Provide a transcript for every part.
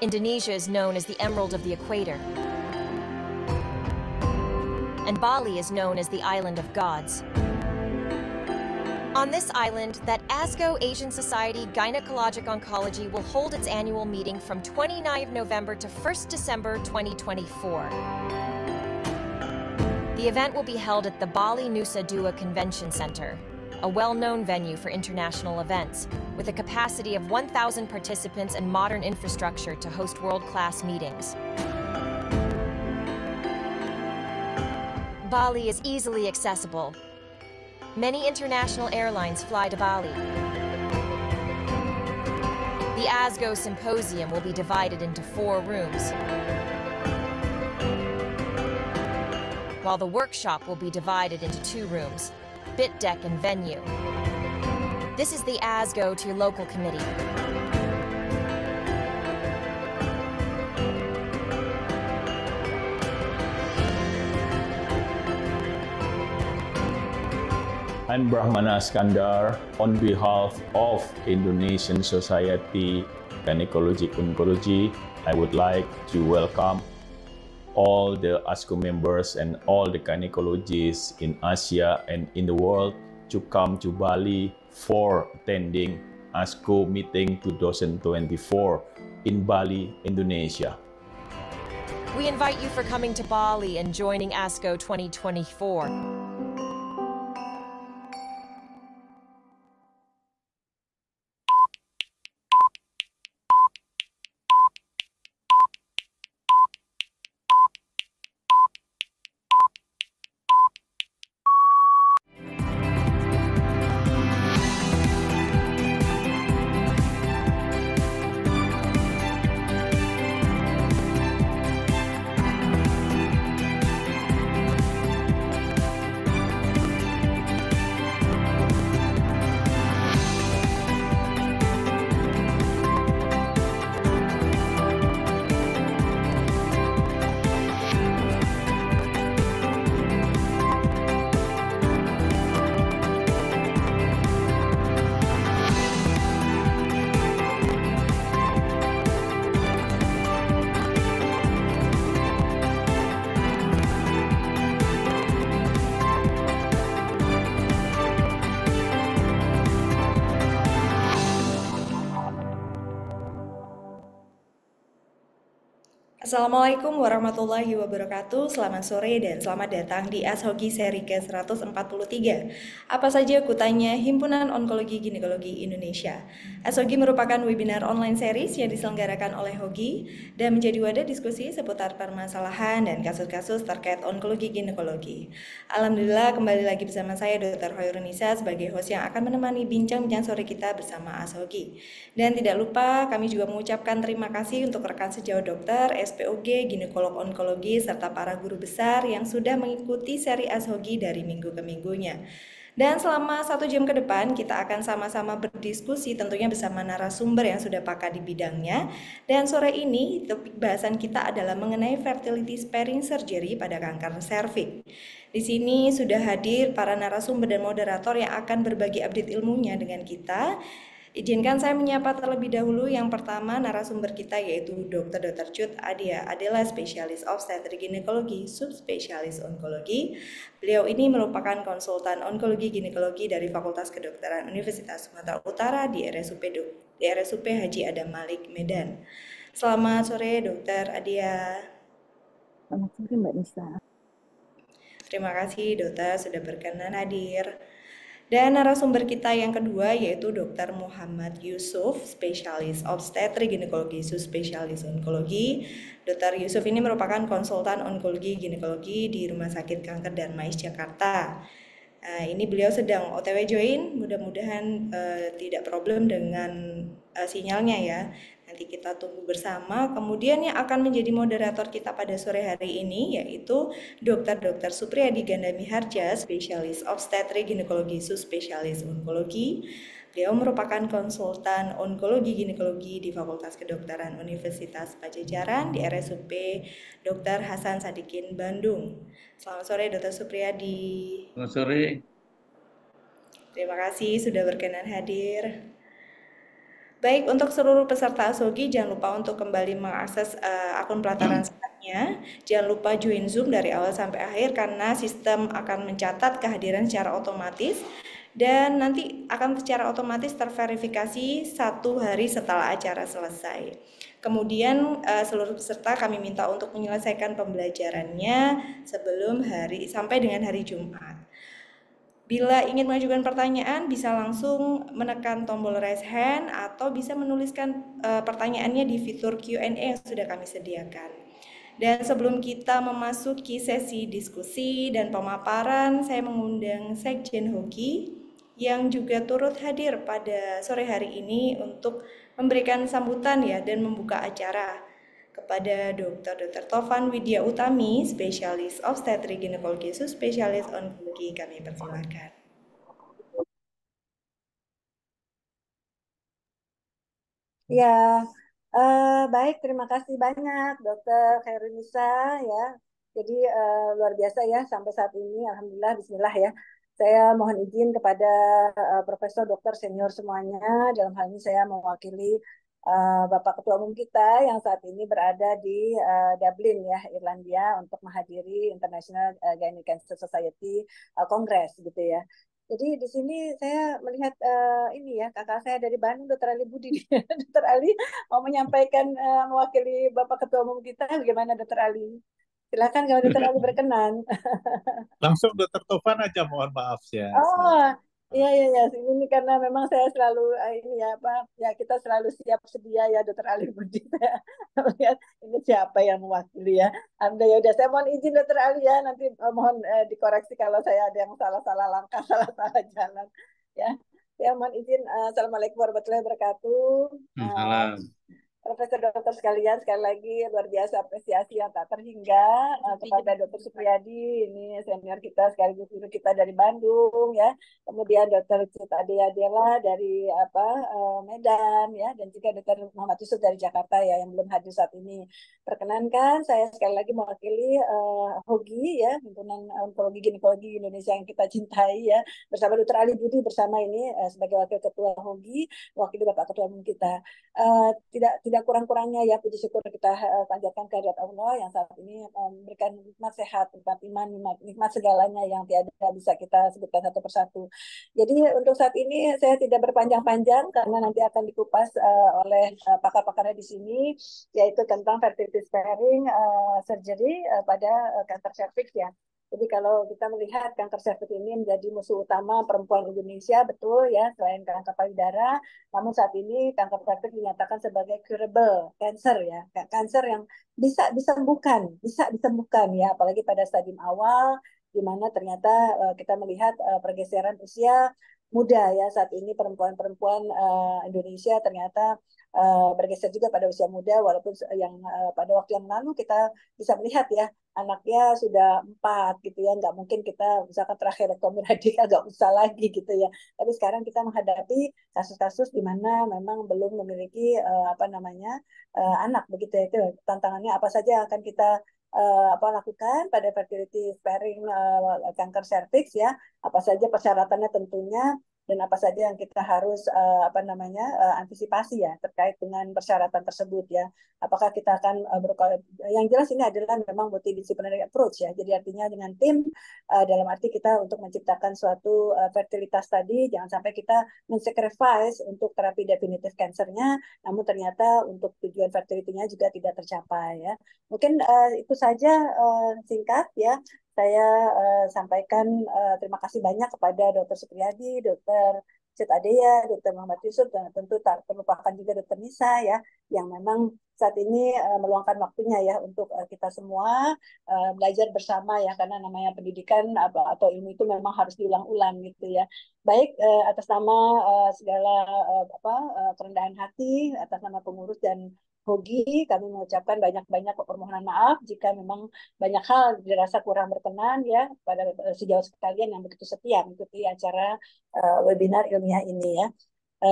Indonesia is known as the Emerald of the Equator, and Bali is known as the Island of Gods. On this island, that ASGO Asian Society Gynecologic Oncology will hold its annual meeting from 29 November to 1st December 2024. The event will be held at the Bali Nusa Dua Convention Center, a well-known venue for international events, with a capacity of 1,000 participants and modern infrastructure to host world-class meetings. Bali is easily accessible. Many international airlines fly to Bali. The ASGO Symposium will be divided into 4 rooms, while the workshop will be divided into 2 rooms, Bit Deck and Venue. This is the ASGO to your local committee. I'm Brahmana Skandar. On behalf of Indonesian Society Gynecologic Oncology, I would like to welcome all the ASGO members and all the gynecologists in Asia and in the world to come to Bali for attending ASGO meeting 2024 in Bali, Indonesia. We invite you for coming to Bali and joining ASGO 2024. Assalamualaikum warahmatullahi wabarakatuh, selamat sore dan selamat datang di ASHOGI seri ke-143. Apa saja kutanya Himpunan Onkologi Ginekologi Indonesia. ASHOGI merupakan webinar online series yang diselenggarakan oleh HOGI dan menjadi wadah diskusi seputar permasalahan dan kasus-kasus terkait onkologi ginekologi. Alhamdulillah kembali lagi bersama saya Dr. Hoirunisa sebagai host yang akan menemani bincang-bincang sore kita bersama ASHOGI. Dan tidak lupa kami juga mengucapkan terima kasih untuk rekan sejauh dokter, SPOG, ginekolog onkologi, serta para guru besar yang sudah mengikuti seri ASHOGI dari minggu ke minggunya. Dan selama 1 jam ke depan kita akan sama-sama berdiskusi tentunya bersama narasumber yang sudah pakar di bidangnya. Dan sore ini topik bahasan kita adalah mengenai fertility sparing surgery pada kanker serviks. Di sini sudah hadir para narasumber dan moderator yang akan berbagi update ilmunya dengan kita. Izinkan saya menyapa terlebih dahulu yang pertama narasumber kita yaitu Dr. Cut Adia Adela, spesialis obstetrik ginekologi, subspesialis onkologi. Beliau ini merupakan konsultan onkologi ginekologi dari Fakultas Kedokteran Universitas Sumatera Utara di RSUP Haji Adam Malik, Medan. Selamat sore Dr. Adia. Selamat sore Mbak Nisa. Terima kasih dokter sudah berkenan hadir. Dan narasumber kita yang kedua yaitu Dr. Muhammad Yusuf, spesialis obstetrik ginekologi, subspesialis onkologi. Dr. Yusuf ini merupakan konsultan onkologi ginekologi di Rumah Sakit Kanker Darmais Jakarta. Ini beliau sedang OTW join, mudah-mudahan tidak problem dengan sinyalnya ya. Nanti kita tunggu bersama. Kemudian yang akan menjadi moderator kita pada sore hari ini yaitu Dr. Supriyadi Gandami Harja, spesialis obstetrik ginekologi, subspesialis onkologi. Beliau merupakan konsultan onkologi ginekologi di Fakultas Kedokteran Universitas Padjadjaran di RSUP Dr. Hasan Sadikin Bandung. Selamat sore Dr. Supriyadi. Selamat sore. Terima kasih sudah berkenan hadir. Baik, untuk seluruh peserta Asogi, jangan lupa untuk kembali mengakses akun pelataran Slack-nya. Jangan lupa join Zoom dari awal sampai akhir karena sistem akan mencatat kehadiran secara otomatis dan nanti akan secara otomatis terverifikasi 1 hari setelah acara selesai. Kemudian seluruh peserta kami minta untuk menyelesaikan pembelajarannya sebelum sampai dengan hari Jumat. Bila ingin mengajukan pertanyaan, bisa langsung menekan tombol raise hand atau bisa menuliskan pertanyaannya di fitur Q&A yang sudah kami sediakan. Dan sebelum kita memasuki sesi diskusi dan pemaparan, saya mengundang Sekjen Hoki yang juga turut hadir pada sore hari ini untuk memberikan sambutan ya dan membuka acara kepada Dr. Tovan Widya Utami, spesialis obstetrik ginekologi, spesialis onkologi. Kami persilakan. Ya, baik, terima kasih banyak Dokter Khairunisa ya. Jadi luar biasa ya sampai saat ini, Alhamdulillah, Bismillah ya. Saya mohon izin kepada Profesor Dokter Senior semuanya. Dalam hal ini saya mewakili Bapak Ketua Umum kita yang saat ini berada di Dublin ya, Irlandia untuk menghadiri International Gynecological Cancer Society Congress gitu ya. Jadi di sini saya melihat ini ya kakak saya dari Bandung, Dr. Ali Budi. Dr. Ali mau menyampaikan mewakili Bapak Ketua Umum kita, bagaimana Dr. Ali? Silakan kalau Dr. Ali berkenan. Langsung Dokter Tovan aja, mohon maaf ya. Oh, iya iya iya. Ini karena memang saya selalu ini ya apa ya kita selalu siap sedia ya Dokter Ali Budi. Saya melihat ini siapa yang mewakili ya. Anda ya udah saya mohon izin Dokter Ali ya. Nanti mohon dikoreksi kalau saya ada yang salah-salah langkah, salah-salah jalan. Ya, saya mohon izin. Assalamualaikum warahmatullahi wabarakatuh. Salam. Profesor dokter sekalian, sekali lagi luar biasa apresiasi yang tak terhingga kepada Dokter Supriyadi, ini senior kita sekaligus guru kita dari Bandung ya. Kemudian Dokter Cita Dea Dela dari Medan ya, dan juga Dokter Muhammad Yusuf dari Jakarta ya yang belum hadir saat ini. Perkenankan saya sekali lagi mewakili HOGI ya, Himpunan Onkologi Ginekologi Indonesia yang kita cintai ya, bersama Dokter Ali Budi bersama ini sebagai wakil ketua HOGI, wakil Bapak Ketua Umum kita. Tidak kurang-kurangnya ya puji syukur kita panjatkan kehadirat Allah yang saat ini memberikan nikmat sehat, nikmat iman, nikmat segalanya yang tiada bisa kita sebutkan satu persatu. Jadi untuk saat ini saya tidak berpanjang-panjang karena nanti akan dikupas oleh pakar-pakarnya di sini, yaitu tentang fertility sparing surgery pada kanker serviks ya. Jadi kalau kita melihat kanker serviks ini menjadi musuh utama perempuan Indonesia, betul ya, selain kanker payudara, namun saat ini kanker serviks dinyatakan sebagai curable cancer ya, kanker yang bisa disembuhkan, bisa disembuhkan ya, apalagi pada stadium awal, di mana ternyata kita melihat pergeseran usia muda ya saat ini perempuan-perempuan Indonesia ternyata bergeser juga pada usia muda, walaupun yang pada waktu yang lalu kita bisa melihat ya anaknya sudah 4 gitu ya, nggak mungkin kita misalkan tracheotomi radikal nggak usah lagi gitu ya. Tapi sekarang kita menghadapi kasus-kasus di mana memang belum memiliki anak begitu ya. Itu tantangannya apa saja yang akan kita lakukan pada fertility sparing kanker serviks ya, apa saja persyaratannya tentunya, dan apa saja yang kita harus antisipasi ya terkait dengan persyaratan tersebut ya. Apakah kita akan yang jelas ini adalah memang multidisciplinary approach ya. Jadi artinya dengan tim dalam arti kita untuk menciptakan suatu fertilitas tadi, jangan sampai kita men-sacrifice untuk terapi definitif kansernya, namun ternyata untuk tujuan fertility-nya juga tidak tercapai ya. Mungkin itu saja singkat ya. Saya sampaikan terima kasih banyak kepada Dr. Supriyadi, Dr. Cit Adea, Dr. Muhammad Yusuf, dan tentu tak terlupakan juga Dr. Nisa ya, yang memang saat ini meluangkan waktunya ya untuk kita semua belajar bersama ya, karena namanya pendidikan atau ilmu itu memang harus diulang-ulang gitu ya. Baik, atas nama segala kerendahan hati, atas nama pengurus dan HOGI, kami mengucapkan banyak-banyak permohonan maaf jika memang banyak hal dirasa kurang berkenan ya pada sejauh sekalian yang begitu setia mengikuti acara webinar ilmiah ini ya.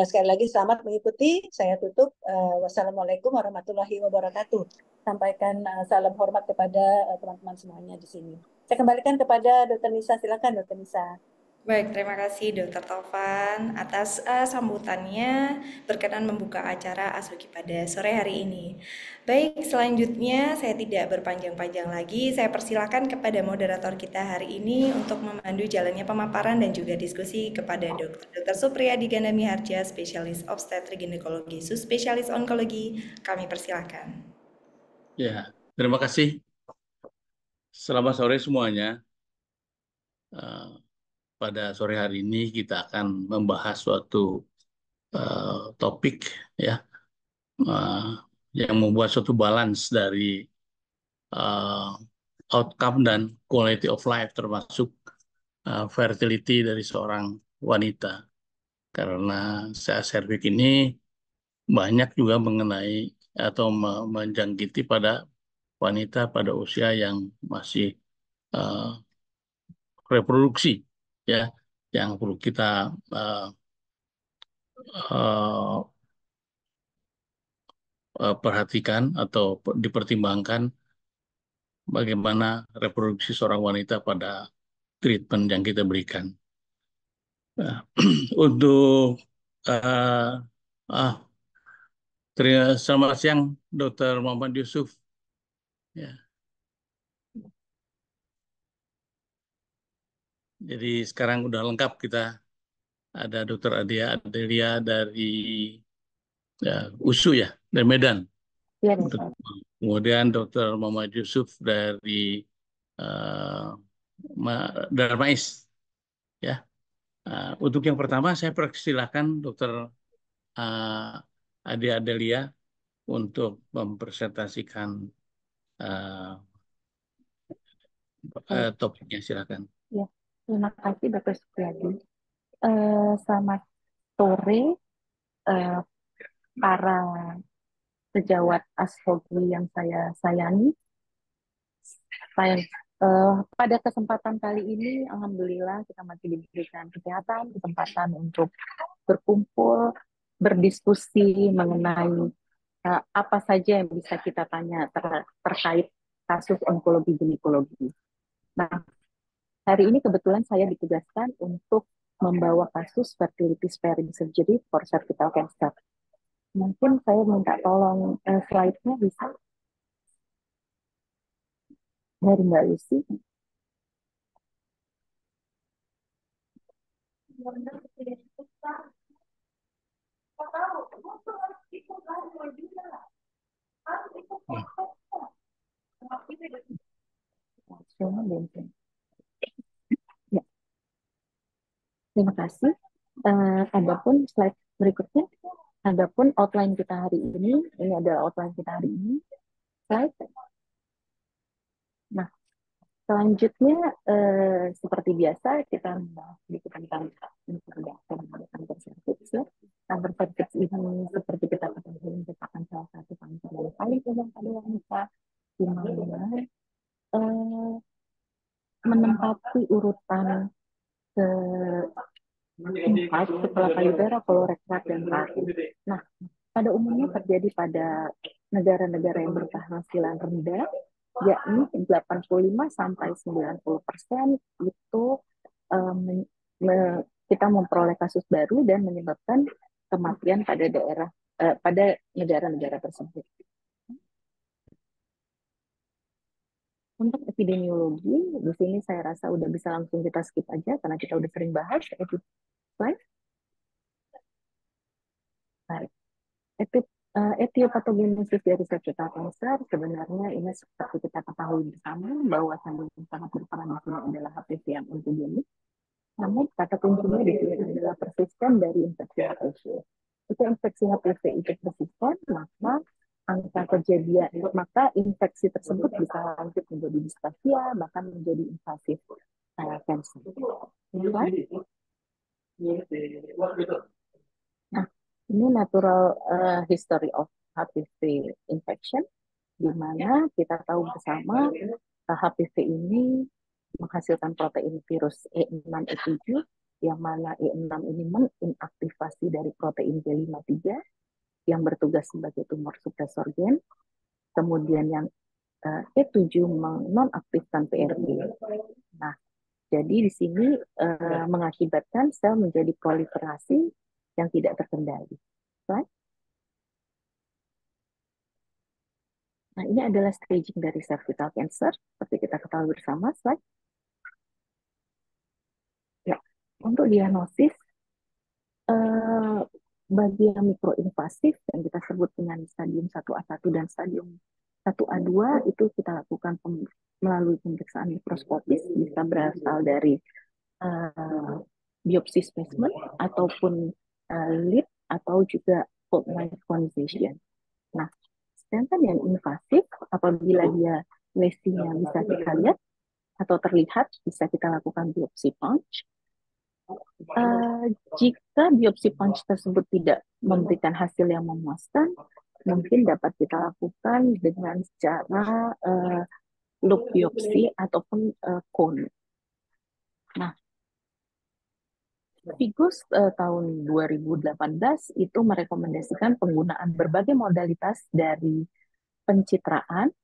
Sekali lagi selamat mengikuti. Saya tutup. Wassalamualaikum warahmatullahi wabarakatuh. Sampaikan salam hormat kepada teman-teman semuanya di sini. Saya kembalikan kepada Dr. Nisa. Silakan Dr. Nisa. Baik, terima kasih Dr. Tovan atas sambutannya berkenan membuka acara Asuki pada sore hari ini. Baik, selanjutnya saya tidak berpanjang-panjang lagi, saya persilakan kepada moderator kita hari ini untuk memandu jalannya pemaparan dan juga diskusi kepada Dr. Supriyadi Ganda Miharja, spesialis obstetrik ginekologi, subspesialis onkologi. Kami persilakan. Ya, terima kasih. Selamat sore semuanya. Pada sore hari ini kita akan membahas suatu topik ya yang membuat suatu balance dari outcome dan quality of life termasuk fertility dari seorang wanita. Karena serviks ini banyak juga mengenai atau menjangkiti pada wanita pada usia yang masih reproduksi ya, yang perlu kita perhatikan atau dipertimbangkan bagaimana reproduksi seorang wanita pada treatment yang kita berikan. Nah, untuk selamat siang Dr. Muhammad Yusuf. Ya. Jadi sekarang udah lengkap kita. Ada Dr. Adelia dari USU ya, dari Medan. Ya, kemudian Dr. Muhammad Yusuf dari Darmais. Ya. Untuk yang pertama saya persilahkan Dr. Adelia untuk mempresentasikan topiknya, silakan. Ya, terima kasih Dr. Supriyadi. Selamat sore para sejawat ASHOGI yang saya sayangi. Pada kesempatan kali ini, alhamdulillah kita masih diberikan kesehatan, kesempatan untuk berkumpul, berdiskusi mengenai apa saja yang bisa kita tanya terkait kasus onkologi ginekologi. Nah, hari ini kebetulan saya ditugaskan untuk membawa kasus fertility sparing surgery for cervical cancer. Mungkin saya minta tolong slide-nya bisa dari Mbak Lucy. Ya. Terima kasih. Adapun slide berikutnya, adapun outline kita hari ini adalah outline kita hari ini. Slide. Nah, selanjutnya seperti biasa kita membahas sedikit tentang kanker serviks ya. Kanker serviks ini seperti kita ketahui merupakan salah satu kanker yang paling umum pada wanita, di mana menempati urutan keempat setelah payudara, kolorektal, dan paru. Nah, pada umumnya terjadi pada negara-negara yang berpenghasilan rendah, yakni 85-90% itu kita memperoleh kasus baru dan menyebabkan kematian pada pada negara-negara tersebut. Untuk epidemiologi, di sini saya rasa udah bisa langsung kita skip aja karena kita udah sering bahas. Slide. Baik. Etiopatogenesis dari cervical cancer sebenarnya ini seperti kita ketahui bersama bahwa yang sangat berperan di sini adalah HPV yang onkogenik. Namun kata kuncinya di sini adalah persisten dari infeksi HPV. Jika infeksi HPV itu persisten, maka infeksi tersebut bisa lanjut menjadi displasia, bahkan menjadi invasif cancer. Nah, ini natural history of HPV infection, di mana kita tahu bersama HPV ini menghasilkan protein virus E6, E7, yang mana E6 ini menginaktivasi dari protein B53 yang bertugas sebagai tumor supresor gen. Kemudian yang E7 menonaktifkan PRP. Nah, Jadi di sini mengakibatkan sel menjadi proliferasi yang tidak terkendali. Right? Nah, ini adalah staging dari cervical cancer, seperti kita ketahui bersama, slide. Ya, untuk diagnosis, bagi yang mikroinvasif yang kita sebut dengan stadium 1A1 dan stadium 1A2 itu kita lakukan melalui pemeriksaan mikroskopis, bisa berasal dari biopsi spesimen ataupun lead atau juga cold micronization. Nah, sedangkan yang invasif apabila dia lesinya bisa kita lihat atau terlihat, bisa kita lakukan biopsi punch. Jika biopsi punch tersebut tidak memberikan hasil yang memuaskan, mungkin dapat kita lakukan dengan cara loop biopsi ataupun cone. Nah, Figus tahun 2018 itu merekomendasikan penggunaan berbagai modalitas dari pencitraan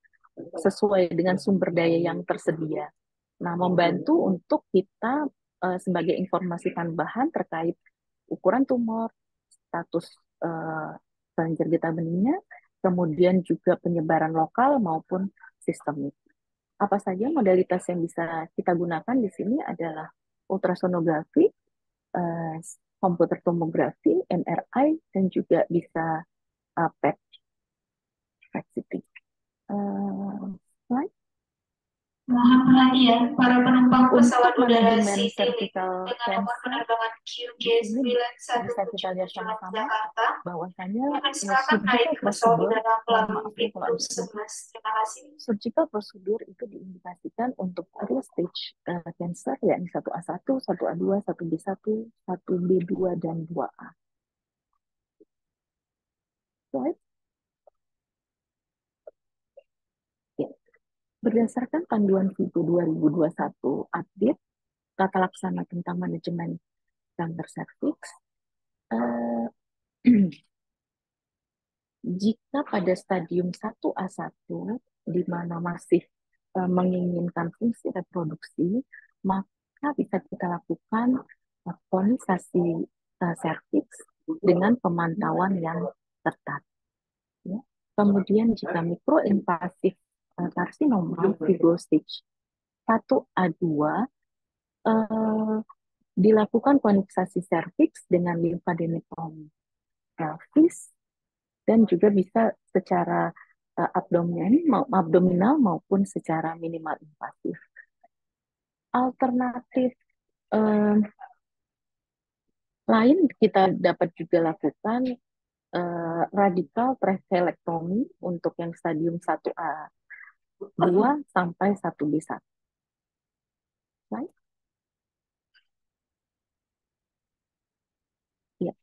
sesuai dengan sumber daya yang tersedia. Nah, membantu untuk kita sebagai informasi tambahan terkait ukuran tumor, status kelenjar getah benihnya, kemudian juga penyebaran lokal maupun sistemik. Apa saja modalitas yang bisa kita gunakan di sini adalah ultrasonografi, komputer tomografi, MRI, dan juga bisa PET, PET CT. Slide. Mohon perhatian para penumpang pesawat Untuk udara manajemen Citylink cervical dengan nomor cancer, penerbangan ini bisa kita lihat QG917 sama-sama Jakarta, bahwasanya silakan naik surgical ke pesawat prosedur, udara mohon melalui maaf ya pintu kalau ada 11. Terima kasih. surgical prosedur itu diindikasikan untuk early stage cancer, yakni 1A1, 1A2, 1B1, 1B2, dan 2A. Slide. Ya. Berdasarkan panduan FIGO 2021 update, tata laksana tentang manajemen kanker serviks, jika pada stadium 1A1, di mana masih menginginkan fungsi reproduksi, maka bisa kita lakukan konisasi serviks dengan pemantauan yang ketat. Ya. Kemudian jika mikroinvasif karsinoma Figo stage 1A2, dilakukan konisasi serviks dengan limfadenektomi pelvis dan juga bisa secara abdominal maupun secara minimal invasif. Alternatif lain kita dapat juga lakukan radikal trachelectomy untuk yang stadium 1A2 sampai 1B1. Right? Ya.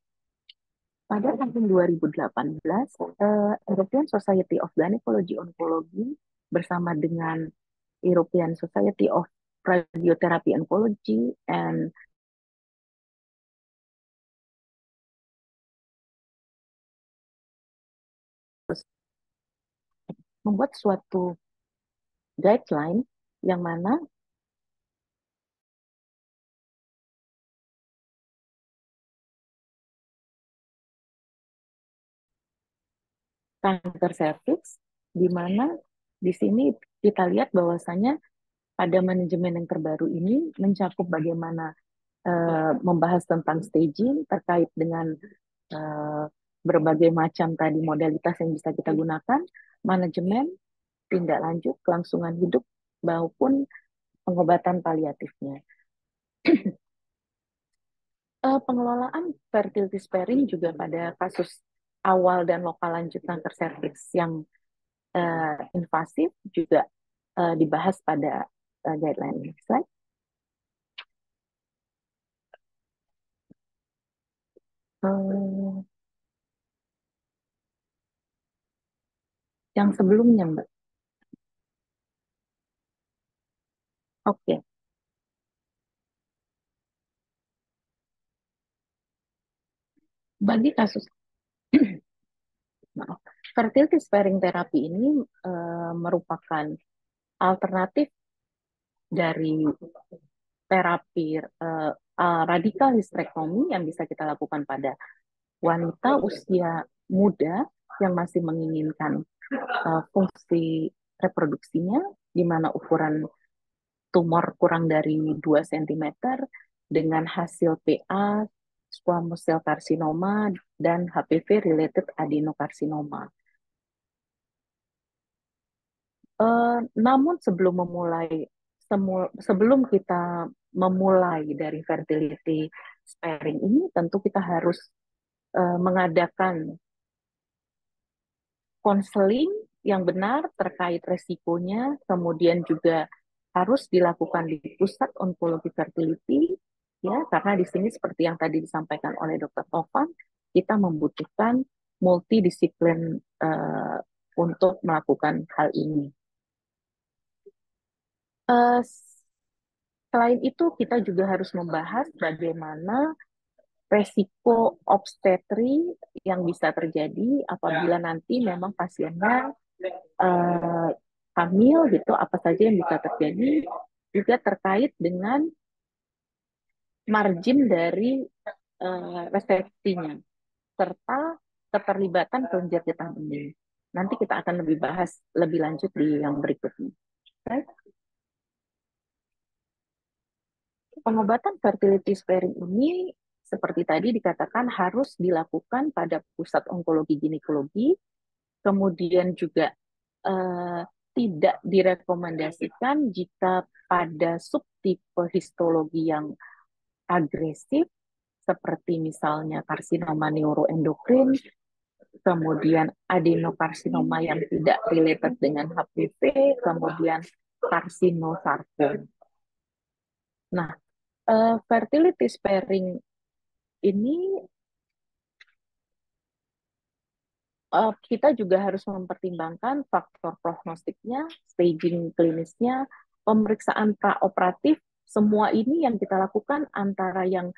Pada tahun 2018, European Society of Gynecology Oncology bersama dengan European Society of Radiotherapy Oncology and membuat suatu guideline yang mana kanker serviks, di mana di sini kita lihat bahwasanya pada manajemen yang terbaru ini mencakup bagaimana membahas tentang staging terkait dengan berbagai macam tadi modalitas yang bisa kita gunakan, manajemen, tindak lanjut, kelangsungan hidup, maupun pengobatan paliatifnya. Pengelolaan fertility sparing juga pada kasus awal dan lokal lanjut kanker serviks yang invasif juga dibahas pada guideline. Slide. Yang sebelumnya, Mbak. Oke. Bagi kasus maaf, fertility sparing terapi ini merupakan alternatif dari terapi radikal histrektomi yang bisa kita lakukan pada wanita usia muda yang masih menginginkan fungsi reproduksinya, di mana ukuran tumor kurang dari 2 cm dengan hasil PA, squamous cell carcinoma, dan HPV-related adenokarsinoma. Namun sebelum kita memulai dari fertility sparing ini, tentu kita harus mengadakan konseling yang benar terkait resikonya, kemudian juga harus dilakukan di pusat onkologi fertility, ya, karena di sini seperti yang tadi disampaikan oleh Dr. Tovan, kita membutuhkan multidisiplin untuk melakukan hal ini. Selain itu, kita juga harus membahas bagaimana resiko obstetri yang bisa terjadi apabila nanti memang pasiennya hamil gitu, apa saja yang bisa terjadi, juga terkait dengan margin dari resepsinya serta keterlibatan kelenjar getah bening. Nanti kita akan lebih bahas lebih lanjut di yang berikutnya. Okay? Pengobatan fertility sparing ini seperti tadi dikatakan harus dilakukan pada pusat onkologi ginekologi, kemudian juga tidak direkomendasikan jika pada subtipe histologi yang agresif, seperti misalnya karsinoma neuroendokrin, kemudian adenokarsinoma yang tidak related dengan HPV, kemudian karsinosarkom. Nah, fertility sparing ini kita juga harus mempertimbangkan faktor prognostiknya, staging klinisnya, pemeriksaan praoperatif, semua ini yang kita lakukan antara yang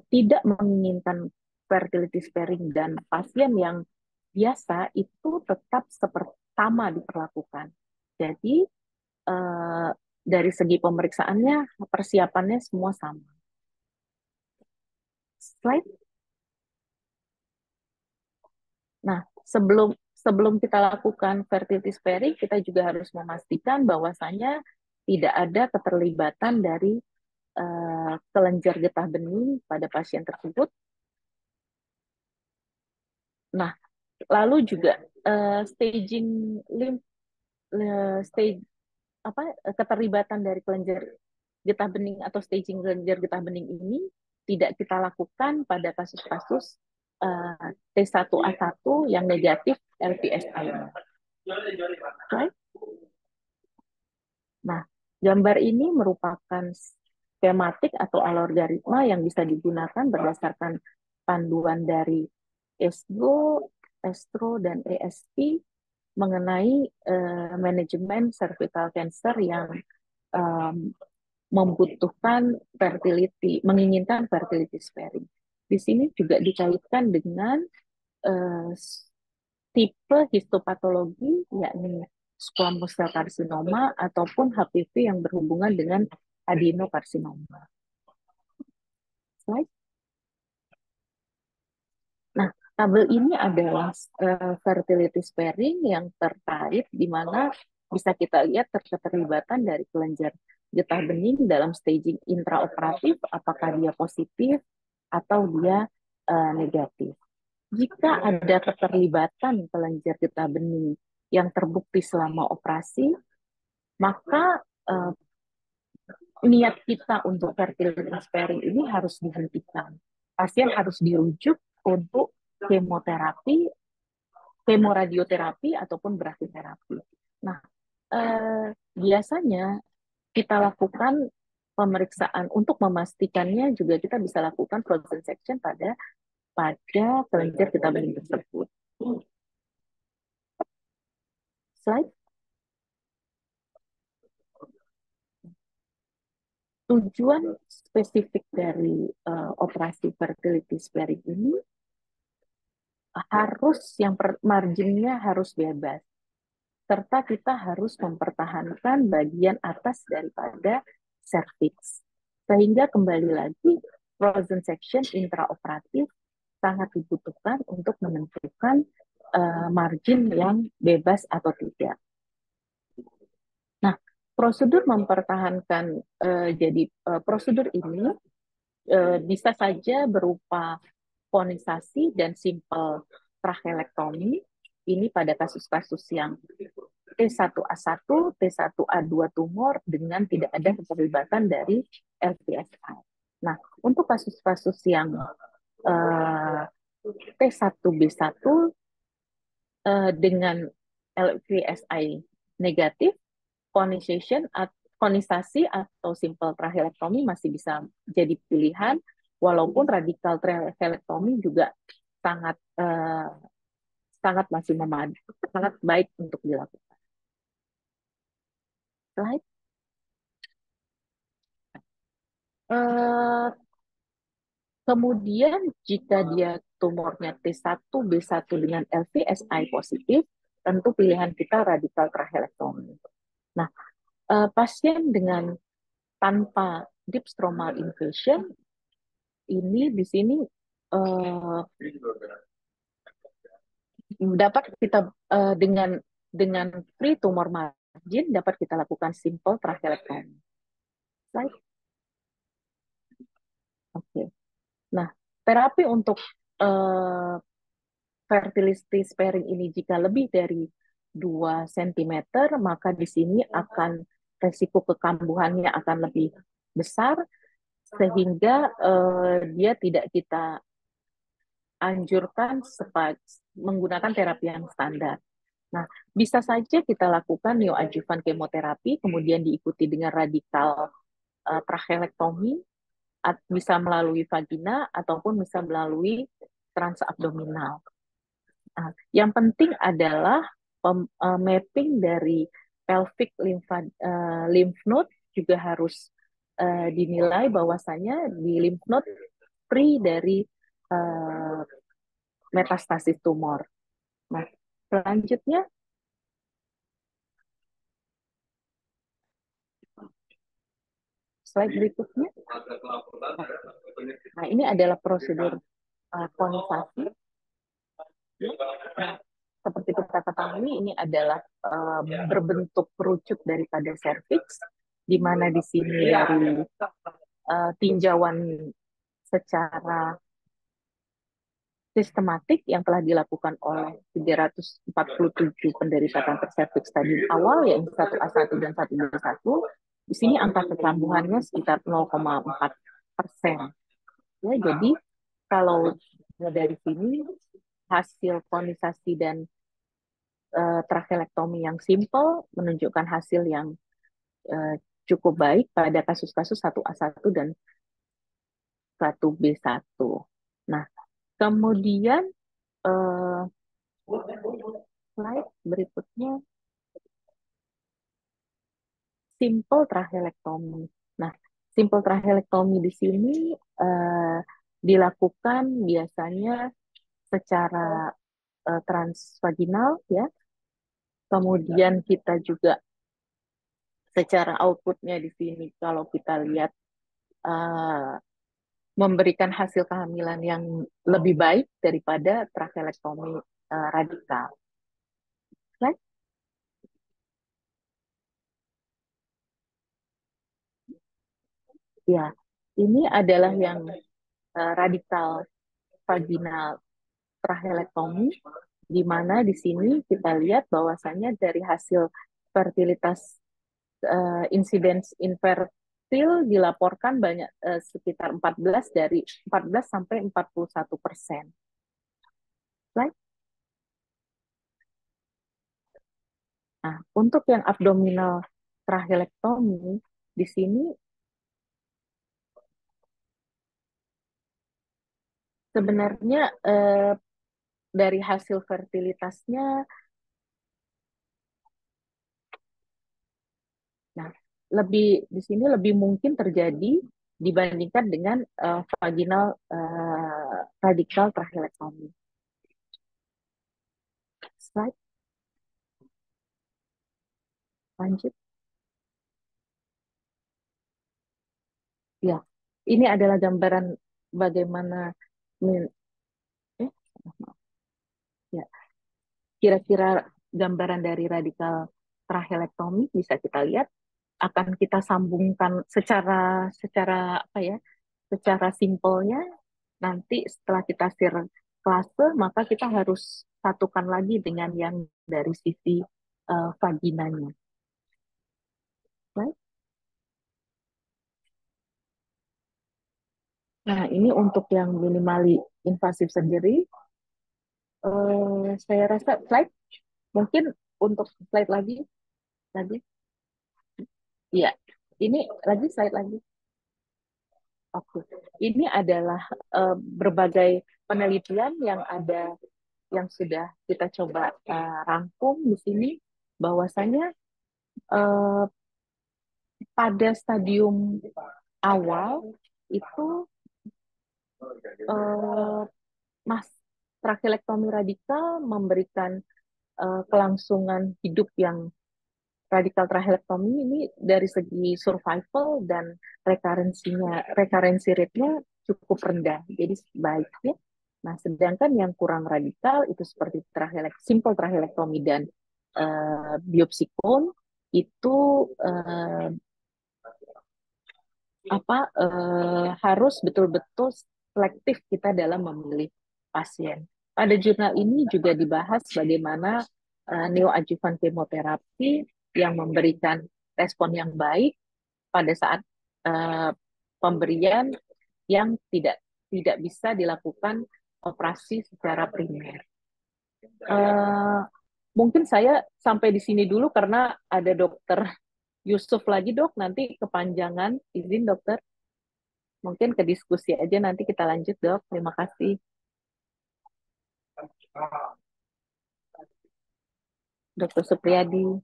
tidak menginginkan fertility sparing dan pasien yang biasa itu tetap seperti sama diperlakukan. Jadi dari segi pemeriksaannya, persiapannya semua sama. Slide. Nah, sebelum kita lakukan fertility sparing, kita juga harus memastikan bahwasannya tidak ada keterlibatan dari kelenjar getah bening pada pasien tersebut. Nah, lalu juga staging keterlibatan dari kelenjar getah bening atau staging kelenjar getah bening ini tidak kita lakukan pada kasus-kasus T1A1 yang negatif LPSI. Okay. Nah, gambar ini merupakan skematik atau algoritma yang bisa digunakan berdasarkan panduan dari ESGO, ESTRO, dan ESP mengenai manajemen cervical cancer yang membutuhkan fertility, menginginkan fertility sparing. Di sini juga dikaitkan dengan tipe histopatologi, yakni squamous cell carcinoma ataupun HPV yang berhubungan dengan adenokarsinoma. Slide. Nah, tabel ini adalah fertility sparing yang terkait di mana bisa kita lihat keterlibatan dari kelenjar getah bening dalam staging intraoperatif, apakah dia positif atau dia negatif. Jika ada keterlibatan kelenjar getah bening yang terbukti selama operasi, maka niat kita untuk fertility sparing ini harus dihentikan. Pasien harus dirujuk untuk kemoterapi, kemoradioterapi, ataupun brachyterapi. Nah, biasanya kita lakukan pemeriksaan untuk memastikannya juga kita bisa lakukan frozen section pada kelenjar getah bening tersebut. Slide. Tujuan spesifik dari operasi fertility sparing ini harus marginnya harus bebas, serta kita harus mempertahankan bagian atas daripada cervix. Sehingga kembali lagi frozen section intraoperatif sangat dibutuhkan untuk menentukan margin yang bebas atau tidak. Nah, prosedur mempertahankan prosedur ini bisa saja berupa konisasi dan simple tracheektomi. Ini pada kasus-kasus yang T1A1, T1A2 tumor dengan tidak ada keterlibatan dari LVSI. Nah, untuk kasus-kasus yang T1B1 dengan LVSI negatif, konisasi atau simple tracheektomi masih bisa jadi pilihan, walaupun radikal tracheektomi juga sangat sangat masih sangat baik untuk dilakukan. Slide. Kemudian jika dia tumornya T1B1 dengan LVSI positif, tentu pilihan kita radikal tracheektomi. Nah, pasien dengan tanpa deep stromal invasion ini di sini dapat kita dengan free tumor margin dapat kita lakukan simple tracheektomi. Slide. Oke. Nah, terapi untuk fertility sparing ini jika lebih dari 2 cm, maka di sini akan resiko kekambuhannya akan lebih besar, sehingga dia tidak kita anjurkan menggunakan terapi yang standar. Nah, bisa saja kita lakukan neoadjuvan kemoterapi, kemudian diikuti dengan radikal tracheektomi, bisa melalui vagina ataupun bisa melalui transabdominal. Nah, yang penting adalah mapping dari pelvic lymph node juga harus dinilai bahwasanya di lymph node free dari metastasis tumor. Nah, selanjutnya slide berikutnya. Nah, ini adalah prosedur konisasi. Nah, seperti kita ketahui, ini adalah berbentuk kerucut daripada serviks, di mana di sini dari tinjauan secara sistematik yang telah dilakukan oleh 347 penderita kanker serviks tadi awal, yaitu 1A1 dan 1B1, di sini angka kekambuhannya sekitar 0,4%. Ya, jadi kalau dari sini hasil konisasi dan tracheektomi yang simple menunjukkan hasil yang cukup baik pada kasus-kasus 1A1 dan 1B1. Nah, kemudian slide berikutnya, simple tracheektomi. Nah, simple tracheektomi di sini dilakukan biasanya secara transvaginal, ya. Kemudian kita juga secara outputnya di sini kalau kita lihat memberikan hasil kehamilan yang lebih baik daripada tracheektomi radikal. Slide. Ya, ini adalah yang radikal vaginal tracheektomi, di mana di sini kita lihat bahwasannya dari hasil fertilitas incidence infertil dilaporkan banyak sekitar 14 sampai 41%. Slide. Nah, untuk yang abdominal tracheektomi di sini sebenarnya dari hasil fertilitasnya, nah, di sini lebih mungkin terjadi dibandingkan dengan vaginal radikal tracheektomi. Slide. Lanjut. ini adalah gambaran bagaimana min- eh, maaf, ya, kira-kira gambaran dari radikal tracheektomi bisa kita lihat. Akan kita sambungkan secara secara apa ya? Secara simpelnya nanti setelah kita share klase, maka kita harus satukan lagi dengan yang dari sisi vaginanya. Right? Nah, ini untuk yang minimally invasive surgery. Saya rasa slide, mungkin untuk slide lagi. Iya, ini lagi slide lagi. Oke, ini adalah berbagai penelitian yang ada, yang sudah kita coba rangkum di sini, bahwasanya eh, pada stadium awal itu eh, mas tracheektomi radikal memberikan kelangsungan hidup yang radikal tracheektomi ini dari segi survival dan rekarensi rate-nya cukup rendah, jadi baik ya. Nah, sedangkan yang kurang radikal itu seperti simple tracheektomi dan biopsi cone itu harus betul-betul selektif kita dalam memilih pasien. Pada jurnal ini juga dibahas bagaimana neoadjuvan kemoterapi yang memberikan respon yang baik pada saat pemberian yang tidak bisa dilakukan operasi secara primer. Mungkin saya sampai di sini dulu karena ada dokter Yusuf lagi, dok. Nanti kepanjangan, izin dokter. Mungkin ke diskusi aja, nanti kita lanjut, dok. Terima kasih. Dokter Supriyadi.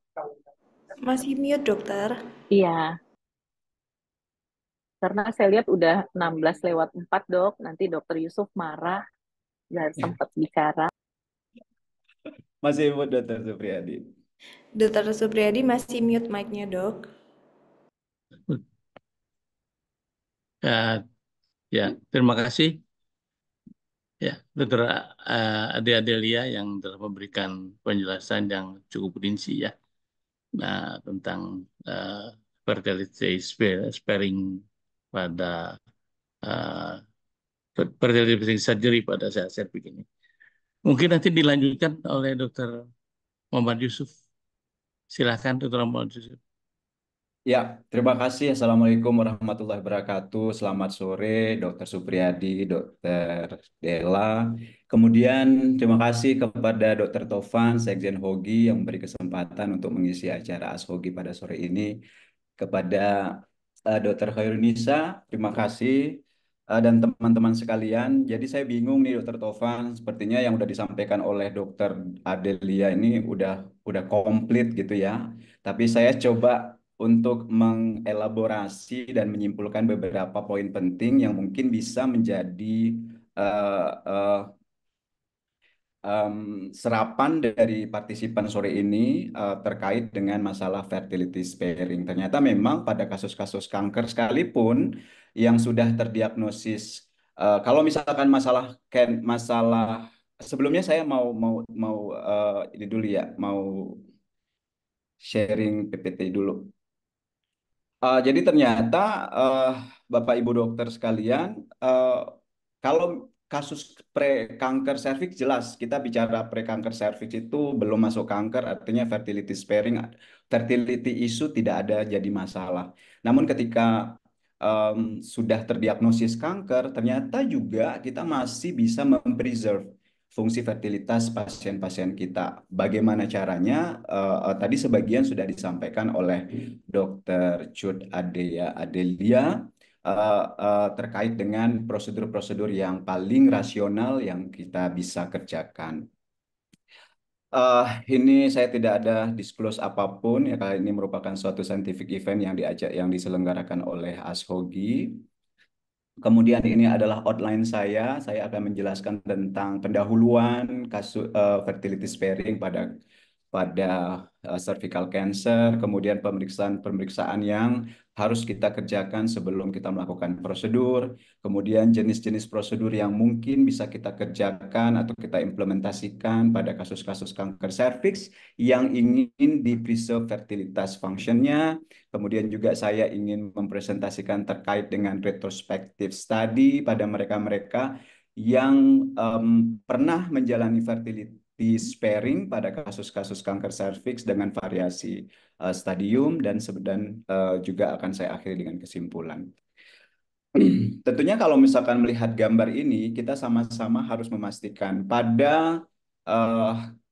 Masih mute, dokter. Iya. Karena saya lihat udah 16:04, dok. Nanti dokter Yusuf marah, nggak sempat bicara. Masih mute, dokter Supriyadi. Dokter Supriyadi masih mute mic-nya, dok. Ya, terima kasih. Ya, Dokter Ade Adelia yang telah memberikan penjelasan yang cukup rinci ya. Nah, tentang fertility sparing pada fertility surgery pada saat cervix ini. Mungkin nanti dilanjutkan oleh Dokter Muhammad Yusuf. Silakan Dokter Muhammad Yusuf. Ya, terima kasih. Assalamualaikum warahmatullahi wabarakatuh. Selamat sore, Dokter Supriyadi, Dokter Della. Kemudian terima kasih kepada Dokter Tovan, Sekjen Hogi yang memberi kesempatan untuk mengisi acara ASHOGI pada sore ini. Kepada Dokter Khairunisa, terima kasih. Dan teman-teman sekalian, jadi saya bingung nih Dokter Tovan, sepertinya yang sudah disampaikan oleh Dokter Adelia ini udah komplit gitu ya. Tapi saya coba untuk mengelaborasi dan menyimpulkan beberapa poin penting yang mungkin bisa menjadi uh, uh, serapan dari partisipan sore ini terkait dengan masalah fertility sparing. Ternyata memang pada kasus-kasus kanker sekalipun yang sudah terdiagnosis, kalau misalkan masalah sebelumnya saya mau ini dulu ya, mau sharing PPT dulu. Jadi ternyata Bapak Ibu dokter sekalian, kalau kasus pre-kanker serviks jelas kita bicara pre-kanker serviks itu belum masuk kanker, artinya fertility sparing, fertility issue tidak ada jadi masalah. Namun ketika sudah terdiagnosis kanker, ternyata juga kita masih bisa mempreserve fungsi fertilitas pasien-pasien kita. Bagaimana caranya? Tadi sebagian sudah disampaikan oleh Dr. Cut Adelia terkait dengan prosedur-prosedur yang paling rasional yang kita bisa kerjakan. Ini saya tidak ada disclose apapun ya, karena ini merupakan suatu scientific event yang diselenggarakan oleh ASHOGI. Kemudian ini adalah outline saya. Saya akan menjelaskan tentang pendahuluan kasus fertility sparing pada pada cervical cancer, kemudian pemeriksaan-pemeriksaan yang harus kita kerjakan sebelum kita melakukan prosedur, kemudian jenis-jenis prosedur yang mungkin bisa kita kerjakan atau kita implementasikan pada kasus-kasus kanker serviks yang ingin di-preserve fertilitas functionnya. Kemudian juga saya ingin mempresentasikan terkait dengan retrospective study pada mereka-mereka yang pernah menjalani fertility sparing pada kasus-kasus kanker serviks dengan variasi stadium dan juga akan saya akhiri dengan kesimpulan. Tentunya kalau misalkan melihat gambar ini, kita sama-sama harus memastikan pada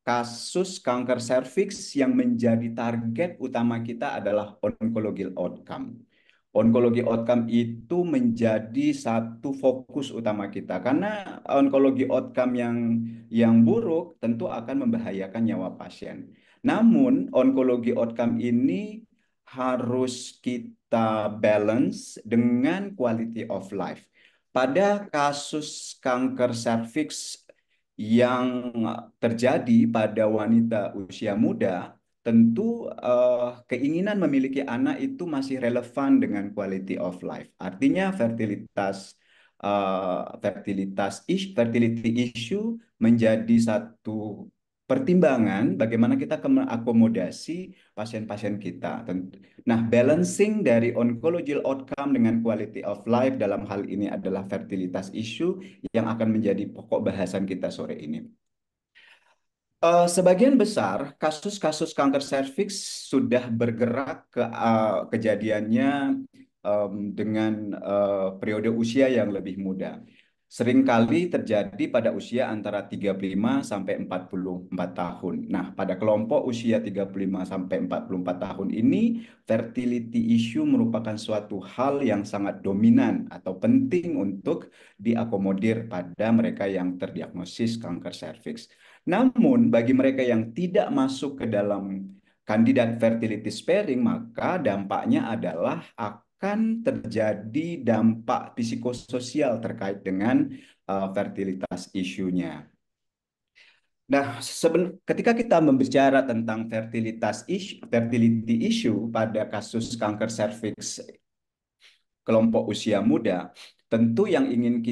kasus kanker serviks yang menjadi target utama kita adalah oncological outcome. Oncology outcome itu menjadi satu fokus utama kita karena oncology outcome yang buruk tentu akan membahayakan nyawa pasien. Namun oncology outcome ini harus kita balance dengan quality of life. Pada kasus kanker serviks yang terjadi pada wanita usia muda, tentu keinginan memiliki anak itu masih relevan dengan quality of life. Artinya fertility issue menjadi satu pertimbangan bagaimana kita mengakomodasi pasien-pasien kita. Nah, balancing dari oncological outcome dengan quality of life dalam hal ini adalah fertilitas issue yang akan menjadi pokok bahasan kita sore ini. Sebagian besar kasus-kasus kanker serviks sudah bergerak ke kejadiannya dengan periode usia yang lebih muda. Seringkali terjadi pada usia antara 35 sampai 44 tahun. Nah, pada kelompok usia 35 sampai 44 tahun ini, fertility issue merupakan suatu hal yang sangat dominan atau penting untuk diakomodir pada mereka yang terdiagnosis kanker serviks. Namun, bagi mereka yang tidak masuk ke dalam kandidat fertility sparing, maka dampaknya adalah akan terjadi dampak psikososial terkait dengan fertilitas isunya. Nah, ketika kita membicara tentang fertility issue pada kasus kanker serviks kelompok usia muda, tentu yang ingin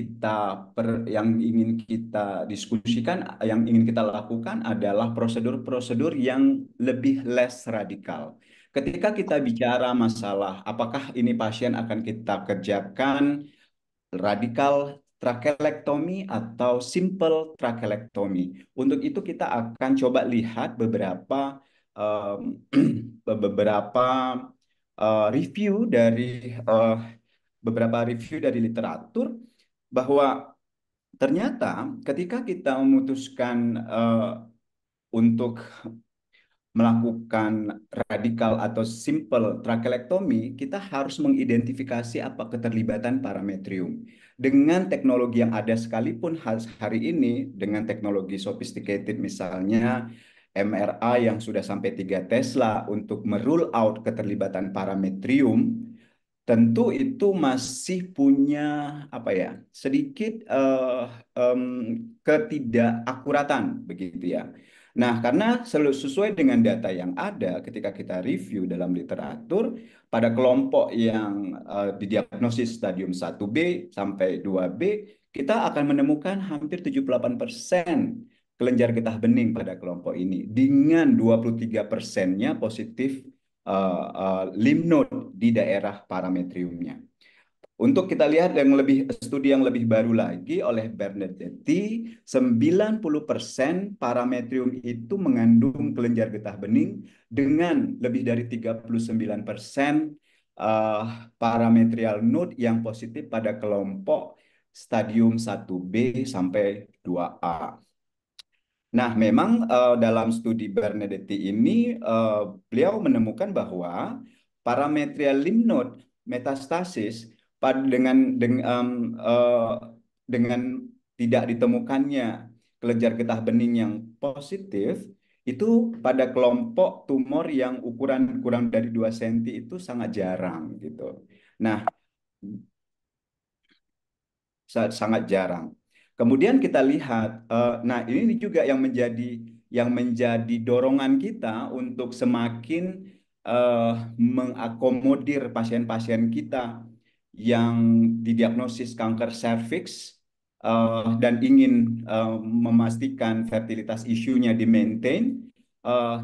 kita diskusikan, yang ingin kita lakukan adalah prosedur-prosedur yang lebih less radikal. Ketika kita bicara masalah apakah ini pasien akan kita kerjakan radikal trachelectomy atau simple trachelectomy. Untuk itu kita akan coba lihat review dari beberapa review dari literatur bahwa ternyata ketika kita memutuskan untuk melakukan radikal atau simple trachelectomy, kita harus mengidentifikasi apa keterlibatan parametrium. Dengan teknologi yang ada sekalipun hari ini, dengan teknologi sophisticated misalnya MRI yang sudah sampai 3 Tesla untuk merule out keterlibatan parametrium, tentu itu masih punya sedikit ketidakakuratan begitu ya. Nah, karena sesuai dengan data yang ada ketika kita review dalam literatur, pada kelompok yang didiagnosis stadium 1B sampai 2B, kita akan menemukan hampir 78% kelenjar getah bening pada kelompok ini, dengan 23%-nya positif lymph node di daerah parametriumnya. Untuk kita lihat studi yang lebih baru lagi oleh Bernadetti, 90% parametrium itu mengandung kelenjar getah bening dengan lebih dari 39% parametrial node yang positif pada kelompok stadium 1B sampai 2A. Nah, memang dalam studi Bernadetti ini beliau menemukan bahwa parametrial lymph node metastasis dengan tidak ditemukannya kelenjar getah bening yang positif itu pada kelompok tumor yang ukuran kurang dari 2 cm itu sangat jarang gitu. Nah, sangat jarang. Kemudian kita lihat, nah ini juga yang yang menjadi dorongan kita untuk semakin mengakomodir pasien-pasien kita yang didiagnosis kanker serviks dan ingin memastikan fertilitas isunya di-maintain,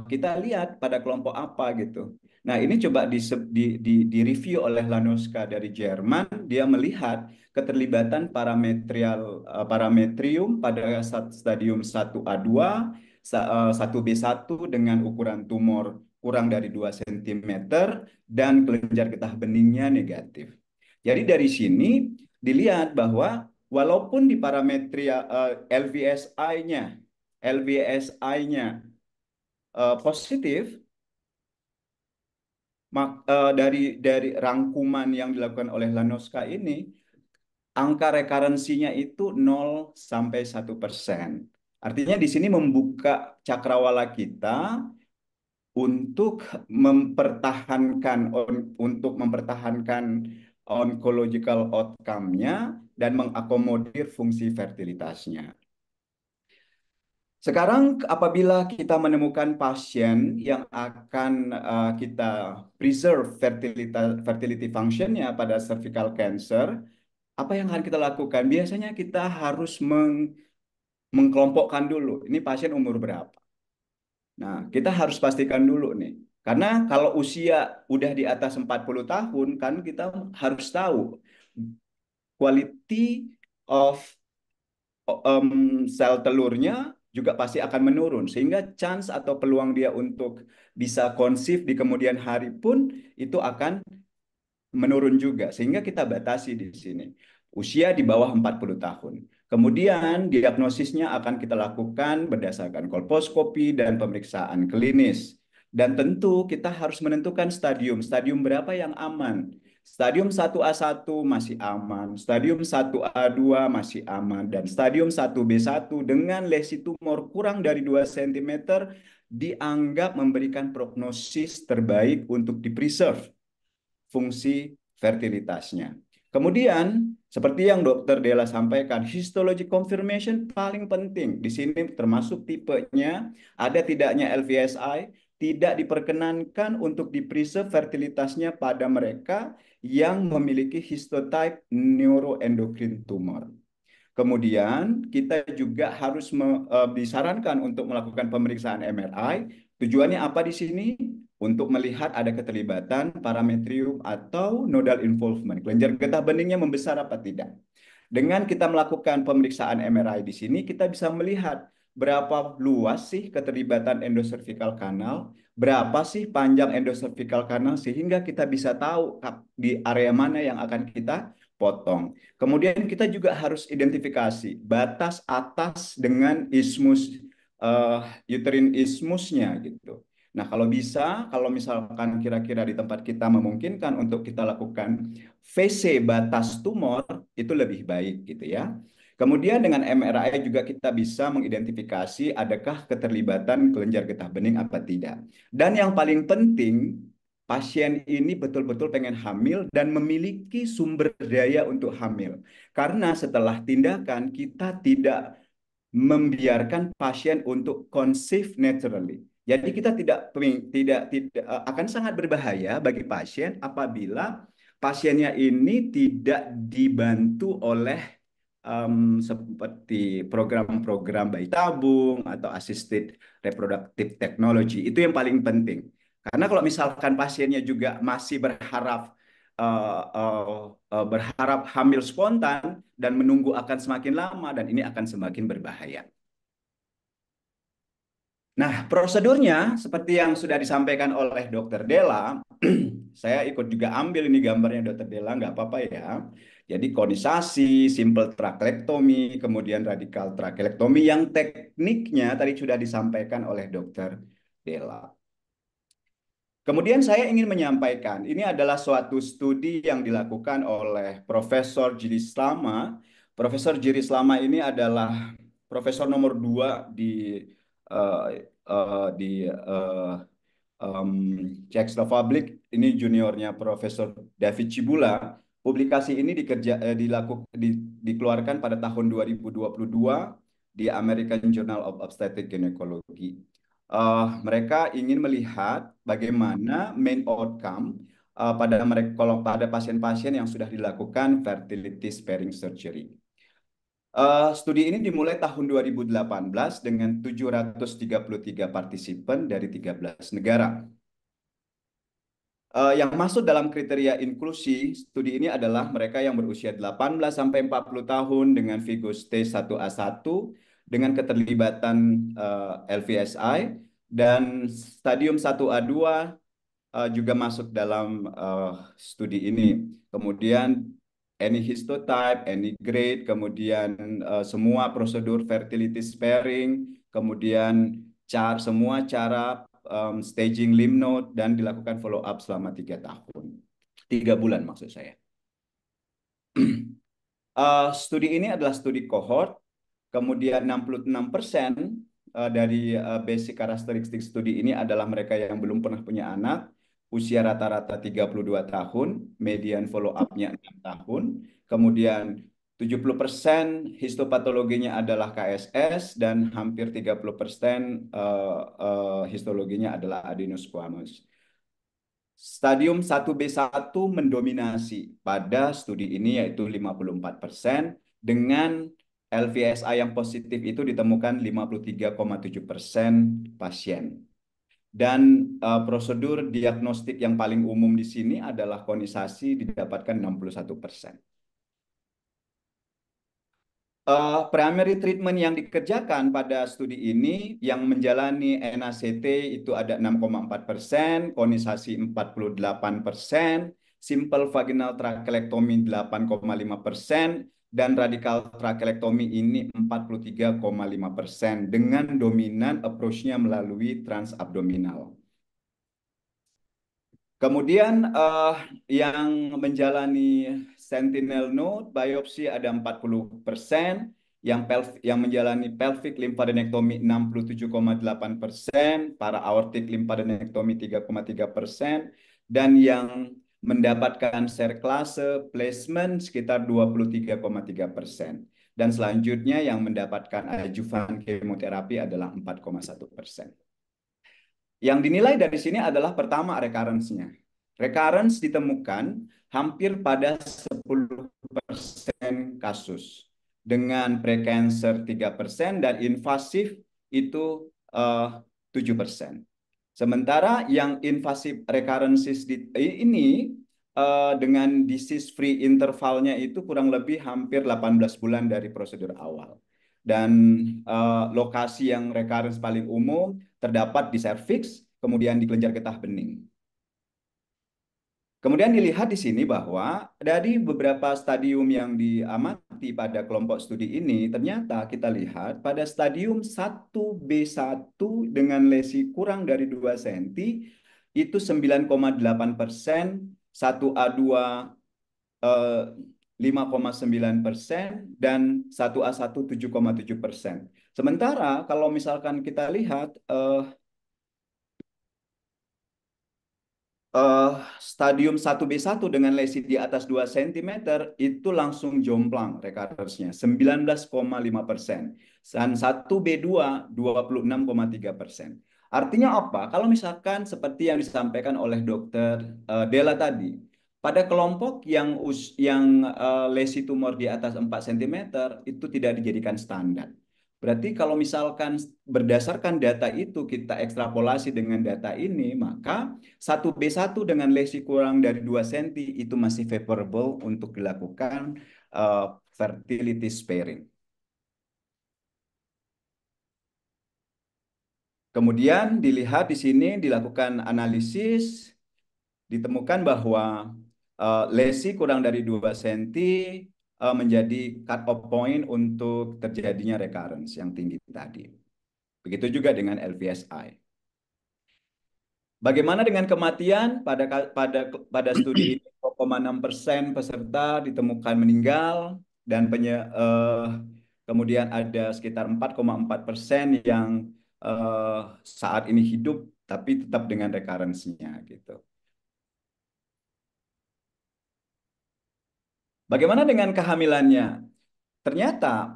kita lihat pada kelompok apa gitu. Nah, ini coba di-review oleh Lanoska dari Jerman. Dia melihat keterlibatan parametrium pada stadium 1A2, 1B1 dengan ukuran tumor kurang dari 2 cm dan kelenjar getah beningnya negatif. Jadi dari sini dilihat bahwa walaupun di parametria LVSI-nya positif, dari rangkuman yang dilakukan oleh Lanoska ini, angka rekarensinya itu 0 sampai 1%. Artinya di sini membuka cakrawala kita untuk mempertahankan oncological outcome-nya dan mengakomodir fungsi fertilitasnya. Sekarang apabila kita menemukan pasien yang akan kita preserve fertility function-nya pada cervical cancer, apa yang akan kita lakukan? Biasanya kita harus mengkelompokkan dulu, ini pasien umur berapa. Nah, kita harus pastikan dulu nih. Karena kalau usia udah di atas 40 tahun, kan kita harus tahu quality of sel telurnya juga pasti akan menurun. Sehingga chance atau peluang dia untuk bisa conceive di kemudian hari pun itu akan menurun juga. Sehingga kita batasi di sini. Usia di bawah 40 tahun. Kemudian diagnosisnya akan kita lakukan berdasarkan kolposkopi dan pemeriksaan klinis. Dan tentu kita harus menentukan stadium berapa yang aman. Stadium 1A1 masih aman, stadium 1A2 masih aman, dan stadium 1B1 dengan lesi tumor kurang dari 2 cm dianggap memberikan prognosis terbaik untuk di-preserve fungsi fertilitasnya. Kemudian, seperti yang Dr. Della sampaikan, histology confirmation paling penting. Di sini termasuk tipenya, ada tidaknya LVSI, tidak diperkenankan untuk di-preserve fertilitasnya pada mereka yang memiliki histotype neuroendocrine tumor. Kemudian kita juga harus disarankan untuk melakukan pemeriksaan MRI. Tujuannya apa di sini? Untuk melihat ada keterlibatan parametrium atau nodal involvement. Kelenjar getah beningnya membesar apa tidak. Dengan kita melakukan pemeriksaan MRI di sini, kita bisa melihat berapa luas sih keterlibatan endocervical canal, berapa sih panjang endocervical canal, sehingga kita bisa tahu di area mana yang akan kita potong. Kemudian kita juga harus identifikasi batas atas dengan ismus, uterine ismusnya gitu. Nah, kalau bisa, kalau misalkan kira-kira di tempat kita memungkinkan untuk kita lakukan VC batas tumor, itu lebih baik gitu ya. Kemudian dengan MRI juga kita bisa mengidentifikasi adakah keterlibatan kelenjar getah bening apa tidak. Dan yang paling penting, pasien ini betul-betul pengen hamil dan memiliki sumber daya untuk hamil. Karena setelah tindakan kita tidak membiarkan pasien untuk conceive naturally. Jadi kita tidak akan sangat berbahaya bagi pasien apabila pasiennya ini tidak dibantu oleh seperti program-program bayi tabung atau assisted reproductive technology. Itu yang paling penting. Karena kalau misalkan pasiennya juga masih berharap hamil spontan dan menunggu akan semakin lama dan ini akan semakin berbahaya. Nah, prosedurnya seperti yang sudah disampaikan oleh Dr. Della, saya ikut juga ambil ini gambarnya Dr. Della, nggak apa-apa ya. Jadi konisasi, simple trachelectomy, kemudian radical trachelectomy yang tekniknya tadi sudah disampaikan oleh Dr. Della. Kemudian saya ingin menyampaikan, ini adalah suatu studi yang dilakukan oleh Profesor Jiri Slama. Profesor Jiri Slama ini adalah profesor nomor 2 di Czech Republic. Ini juniornya Profesor David Cibula. Publikasi ini dikeluarkan pada tahun 2022 di American Journal of Obstetric Gynecology. Mereka ingin melihat bagaimana main outcome pada mereka kalau pada pasien-pasien yang sudah dilakukan fertility sparing surgery. Studi ini dimulai tahun 2018 dengan 733 partisipan dari 13 negara. Yang masuk dalam kriteria inklusi studi ini adalah mereka yang berusia 18 sampai 40 tahun dengan Vigo stage 1A1 dengan keterlibatan LVSI dan stadium 1A2 juga masuk dalam studi ini. Kemudian any histotype, any grade, kemudian semua prosedur fertility sparing, kemudian semua cara staging lymph node dan dilakukan follow up selama 3 tahun. 3 bulan maksud saya. Studi ini adalah studi cohort, kemudian 66% dari basic karakteristik studi ini adalah mereka yang belum pernah punya anak, usia rata-rata 32 tahun, median follow up-nya 6 tahun, kemudian 70% histopatologinya adalah KSS dan hampir 30% histologinya adalah adenosquamous. Stadium 1B1 mendominasi pada studi ini yaitu 54% dengan LVSI yang positif itu ditemukan 53,7% pasien. Dan prosedur diagnostik yang paling umum di sini adalah konisasi didapatkan 61%. Primary treatment yang dikerjakan pada studi ini yang menjalani NACT itu ada 6,4%, konisasi 48%, simple vaginal trachelectomy 8,5%, dan radikal trachelectomy ini 43,5% dengan dominan approach-nya melalui transabdominal. Kemudian yang menjalani sentinel node biopsi ada 40%, yang menjalani pelvic lymphadenectomy 67,8%, para aortic lymphadenectomy 3,3%, dan yang mendapatkan serklase placement sekitar 23,3%. Dan selanjutnya yang mendapatkan adjuvan kemoterapi adalah 4,1%. Yang dinilai dari sini adalah pertama recurrence-nya. Recurrence ditemukan hampir pada 10% kasus. Dengan precancer 3% dan invasif itu 7%. Sementara yang invasif recurrences ini dengan disease free intervalnya itu kurang lebih hampir 18 bulan dari prosedur awal. Dan lokasi yang recurrence paling umum terdapat di serviks, kemudian di kelenjar getah bening. Kemudian dilihat di sini bahwa dari beberapa stadium yang diamati pada kelompok studi ini, ternyata kita lihat pada stadium 1B1 dengan lesi kurang dari 2 cm, itu 9,8%, 1A2 5,9%, dan 1A1 7,7%. Sementara kalau misalkan kita lihat stadium 1B1 dengan lesi di atas 2 cm itu langsung jomplang recurrence-nya 19,5%, dan 1B2 26,3%. Artinya apa? Kalau misalkan seperti yang disampaikan oleh Dr. Della tadi, pada kelompok yang lesi tumor di atas 4 cm itu tidak dijadikan standar. Berarti kalau misalkan berdasarkan data itu kita ekstrapolasi dengan data ini, maka 1B1 dengan lesi kurang dari 2 cm itu masih favorable untuk dilakukan fertility sparing. Kemudian dilihat di sini dilakukan analisis, ditemukan bahwa lesi kurang dari 2 cm menjadi cut-off point untuk terjadinya recurrence yang tinggi tadi. Begitu juga dengan LVSI. Bagaimana dengan kematian? Pada studi ini 0,6% peserta ditemukan meninggal dan kemudian ada sekitar 4,4% yang saat ini hidup tapi tetap dengan recurrence-nya gitu. Bagaimana dengan kehamilannya? ternyata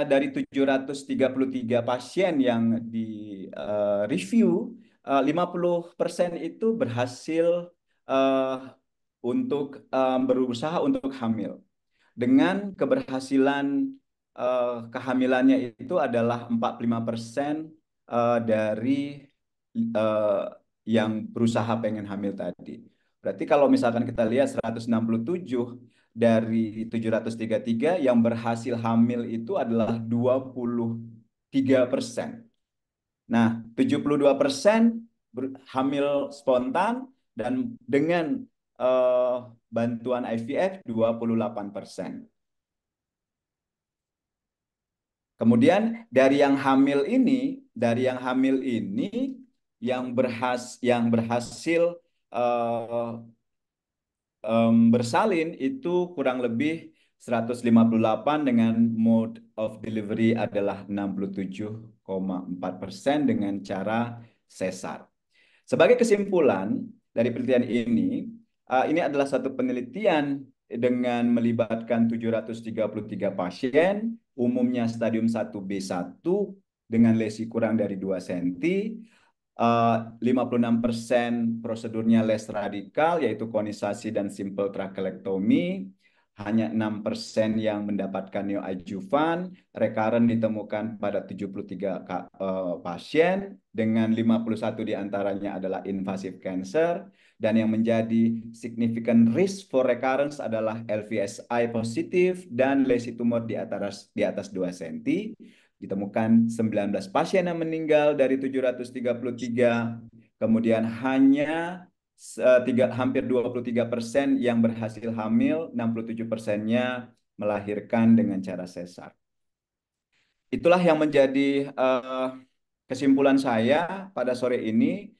dari 733 pasien yang di review, 50% itu berhasil eh, untuk berusaha untuk hamil. Dengan keberhasilan kehamilannya itu adalah 45% dari eh, yang berusaha pengen hamil tadi. Berarti kalau misalkan kita lihat 167 dari 733 yang berhasil hamil itu adalah 23%. Nah, 72% hamil spontan dan dengan eh, bantuan IVF 28%. Kemudian dari yang hamil ini, yang berhasil eh, bersalin itu kurang lebih 158 dengan mode of delivery adalah 67,4% dengan cara sesar. Sebagai kesimpulan dari penelitian ini adalah satu penelitian dengan melibatkan 733 pasien, umumnya stadium 1B1 dengan lesi kurang dari 2 cm. 56% prosedurnya less radikal, yaitu konisasi dan simple trachelectomy. Hanya 6% yang mendapatkan neoadjuvan. Recurrent ditemukan pada 73 pasien, dengan 51 diantaranya adalah invasive cancer. Dan yang menjadi significant risk for recurrence adalah LVSI positif dan lesi tumor di atas 2 cm. Ditemukan 19 pasien yang meninggal dari 733, kemudian hanya hampir 23% yang berhasil hamil, 67%-nya melahirkan dengan cara sesar. Itulah yang menjadi kesimpulan saya pada sore ini.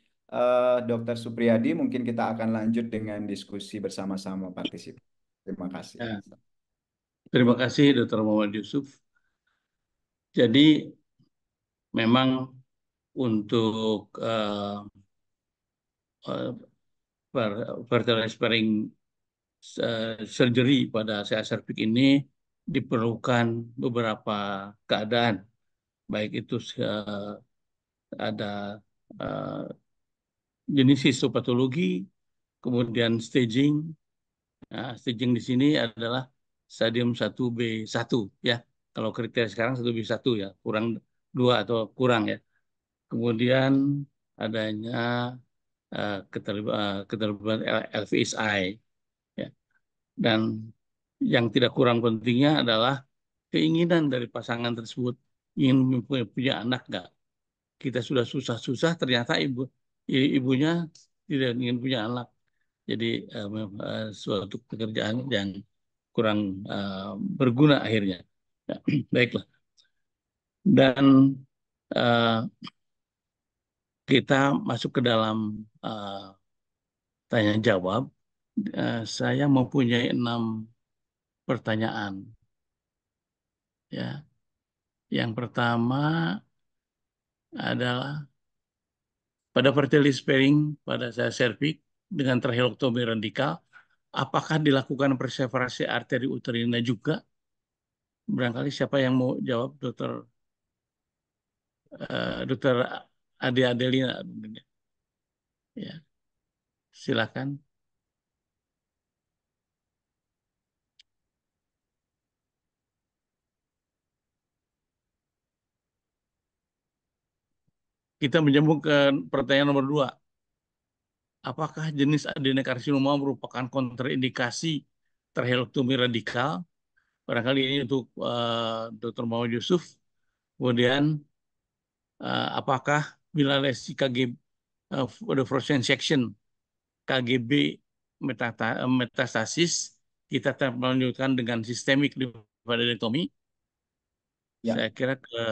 Dr. Supriyadi, mungkin kita akan lanjut dengan diskusi bersama-sama partisipan. Terima kasih. Ya, terima kasih Dr. Muhammad Yusuf. Jadi memang untuk fertility sparing surgery pada CA cervix ini diperlukan beberapa keadaan, baik itu ada jenis histopatologi, kemudian staging. Nah, staging di sini adalah stadium 1B1 ya. Kalau kriteria sekarang 1B1 ya, kurang 2 atau kurang ya. Kemudian adanya keterlibatan LVSI ya. Dan yang tidak kurang pentingnya adalah keinginan dari pasangan tersebut ingin punya anak nggak. Kita sudah susah-susah, ternyata ibunya tidak ingin punya anak. Jadi suatu pekerjaan yang kurang berguna akhirnya. Ya, baiklah. Dan kita masuk ke dalam tanya jawab. Saya mempunyai 6 pertanyaan. Ya, yang pertama adalah pada fertility sparing pada saya cervix dengan tracheotomy radikal, apakah dilakukan perseverasi arteri uterina juga? Barangkali siapa yang mau jawab, Dokter Ade Adelina? Ya, silakan. Kita menyambung ke pertanyaan nomor 2. Apakah jenis adenokarsinoma merupakan kontraindikasi tracheotomy radikal? Barangkali ini untuk Dr. Muhammad Yusuf. Kemudian, apakah bila lesi KGB, the frozen section KGB metastasis, kita melanjutkan dengan sistemik lymphadenectomy? Ya. Saya kira ke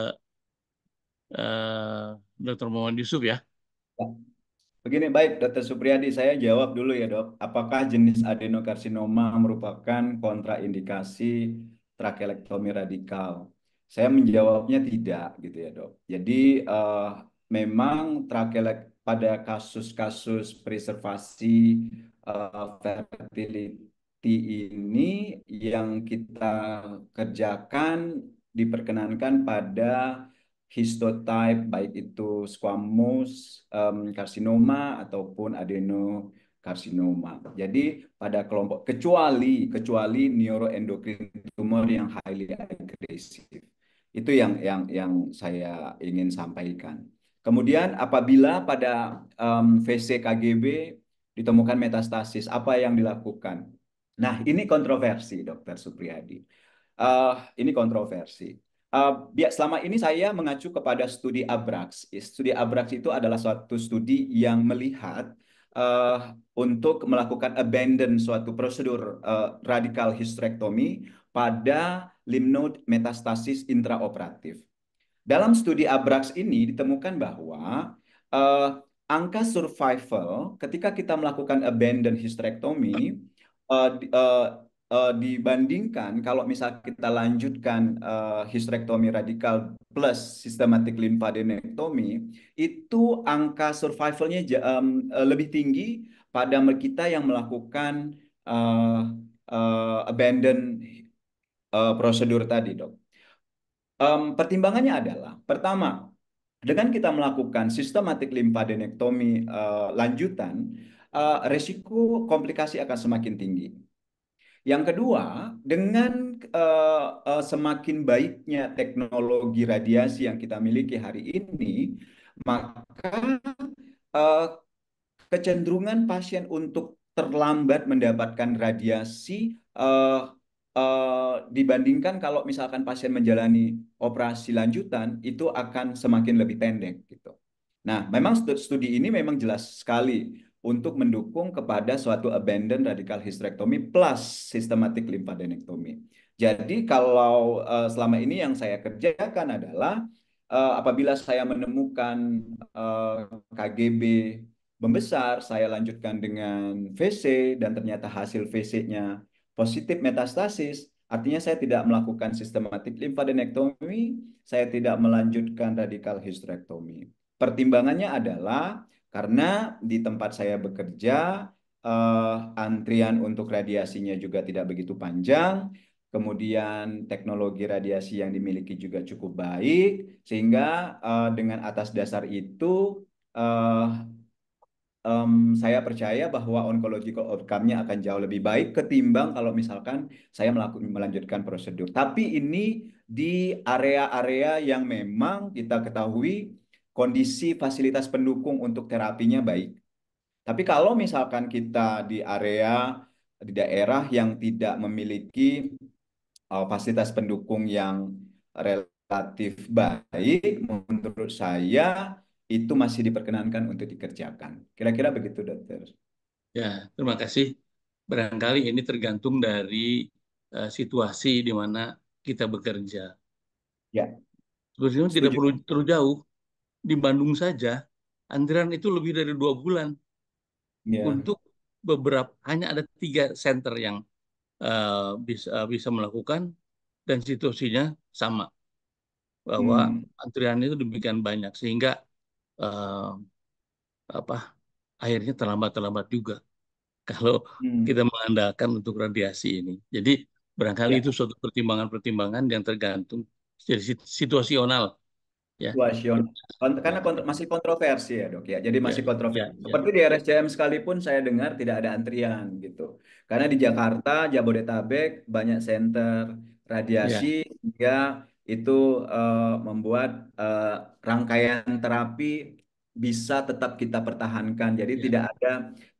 Dr. Muhammad Yusuf ya. Ya. Begini, baik Dr. Supriyadi, saya jawab dulu ya dok. Apakah jenis adenokarsinoma merupakan kontraindikasi trachelectomy radikal? Saya menjawabnya tidak gitu ya dok. Jadi memang pada kasus-kasus preservasi fertility ini yang kita kerjakan diperkenankan pada histotype baik itu squamous karsinoma ataupun adenokarsinoma. Jadi pada kelompok kecuali neuroendocrine tumor yang highly agresif. Itu yang saya ingin sampaikan. Kemudian apabila pada VC KGB ditemukan metastasis, apa yang dilakukan? Nah, ini kontroversi, Dokter Supriyadi. Ini kontroversi. Selama ini saya mengacu kepada studi Abrax. Studi Abrax itu adalah suatu studi yang melihat untuk melakukan abandon suatu prosedur radikal hysterektomi pada lymph node metastasis intraoperatif. Dalam studi Abrax ini ditemukan bahwa angka survival ketika kita melakukan abandon hysterektomi dibandingkan kalau misal kita lanjutkan hysterektomi radikal plus systematic lymphadenectomy, itu angka survivalnya lebih tinggi pada kita yang melakukan abandon prosedur tadi, Dok. Pertimbangannya adalah, pertama, dengan kita melakukan systematic lymphadenectomy lanjutan, resiko komplikasi akan semakin tinggi. Yang kedua, dengan semakin baiknya teknologi radiasi yang kita miliki hari ini, maka kecenderungan pasien untuk terlambat mendapatkan radiasi dibandingkan kalau misalkan pasien menjalani operasi lanjutan itu akan semakin lebih pendek gitu. Nah, memang studi ini memang jelas sekali untuk mendukung kepada suatu abandon radical hysterectomy plus systematic lymphadenectomy. Jadi kalau selama ini yang saya kerjakan adalah apabila saya menemukan KGB membesar, saya lanjutkan dengan VC dan ternyata hasil VC-nya positif metastasis, artinya saya tidak melakukan systematic lymphadenectomy, saya tidak melanjutkan radical hysterectomy. Pertimbangannya adalah karena di tempat saya bekerja, antrian untuk radiasinya juga tidak begitu panjang, kemudian teknologi radiasi yang dimiliki juga cukup baik, sehingga dengan atas dasar itu saya percaya bahwa oncological outcome-nya akan jauh lebih baik ketimbang kalau misalkan saya melanjutkan prosedur. Tapi ini di area-area yang memang kita ketahui kondisi fasilitas pendukung untuk terapinya baik. Tapi kalau misalkan kita di daerah yang tidak memiliki fasilitas pendukung yang relatif baik, menurut saya itu masih diperkenankan untuk dikerjakan. Kira-kira begitu, Dokter. Ya, terima kasih. Barangkali ini tergantung dari situasi di mana kita bekerja. Ya. Sebenarnya tidak perlu terlalu jauh. Di Bandung saja, antrian itu lebih dari 2 bulan. Untuk hanya ada 3 center yang bisa melakukan, dan situasinya sama. Bahwa antrian itu demikian banyak, sehingga akhirnya terlambat juga kalau kita mengandalkan untuk radiasi ini. Jadi barangkali itu suatu pertimbangan-pertimbangan yang tergantung dari situasional. Ya. Karena masih kontroversi ya, Dok ya. Jadi masih kontroversi. Seperti di RSCM sekalipun saya dengar tidak ada antrian gitu. Karena di Jakarta, Jabodetabek banyak center radiasi sehingga itu membuat rangkaian terapi bisa tetap kita pertahankan. Jadi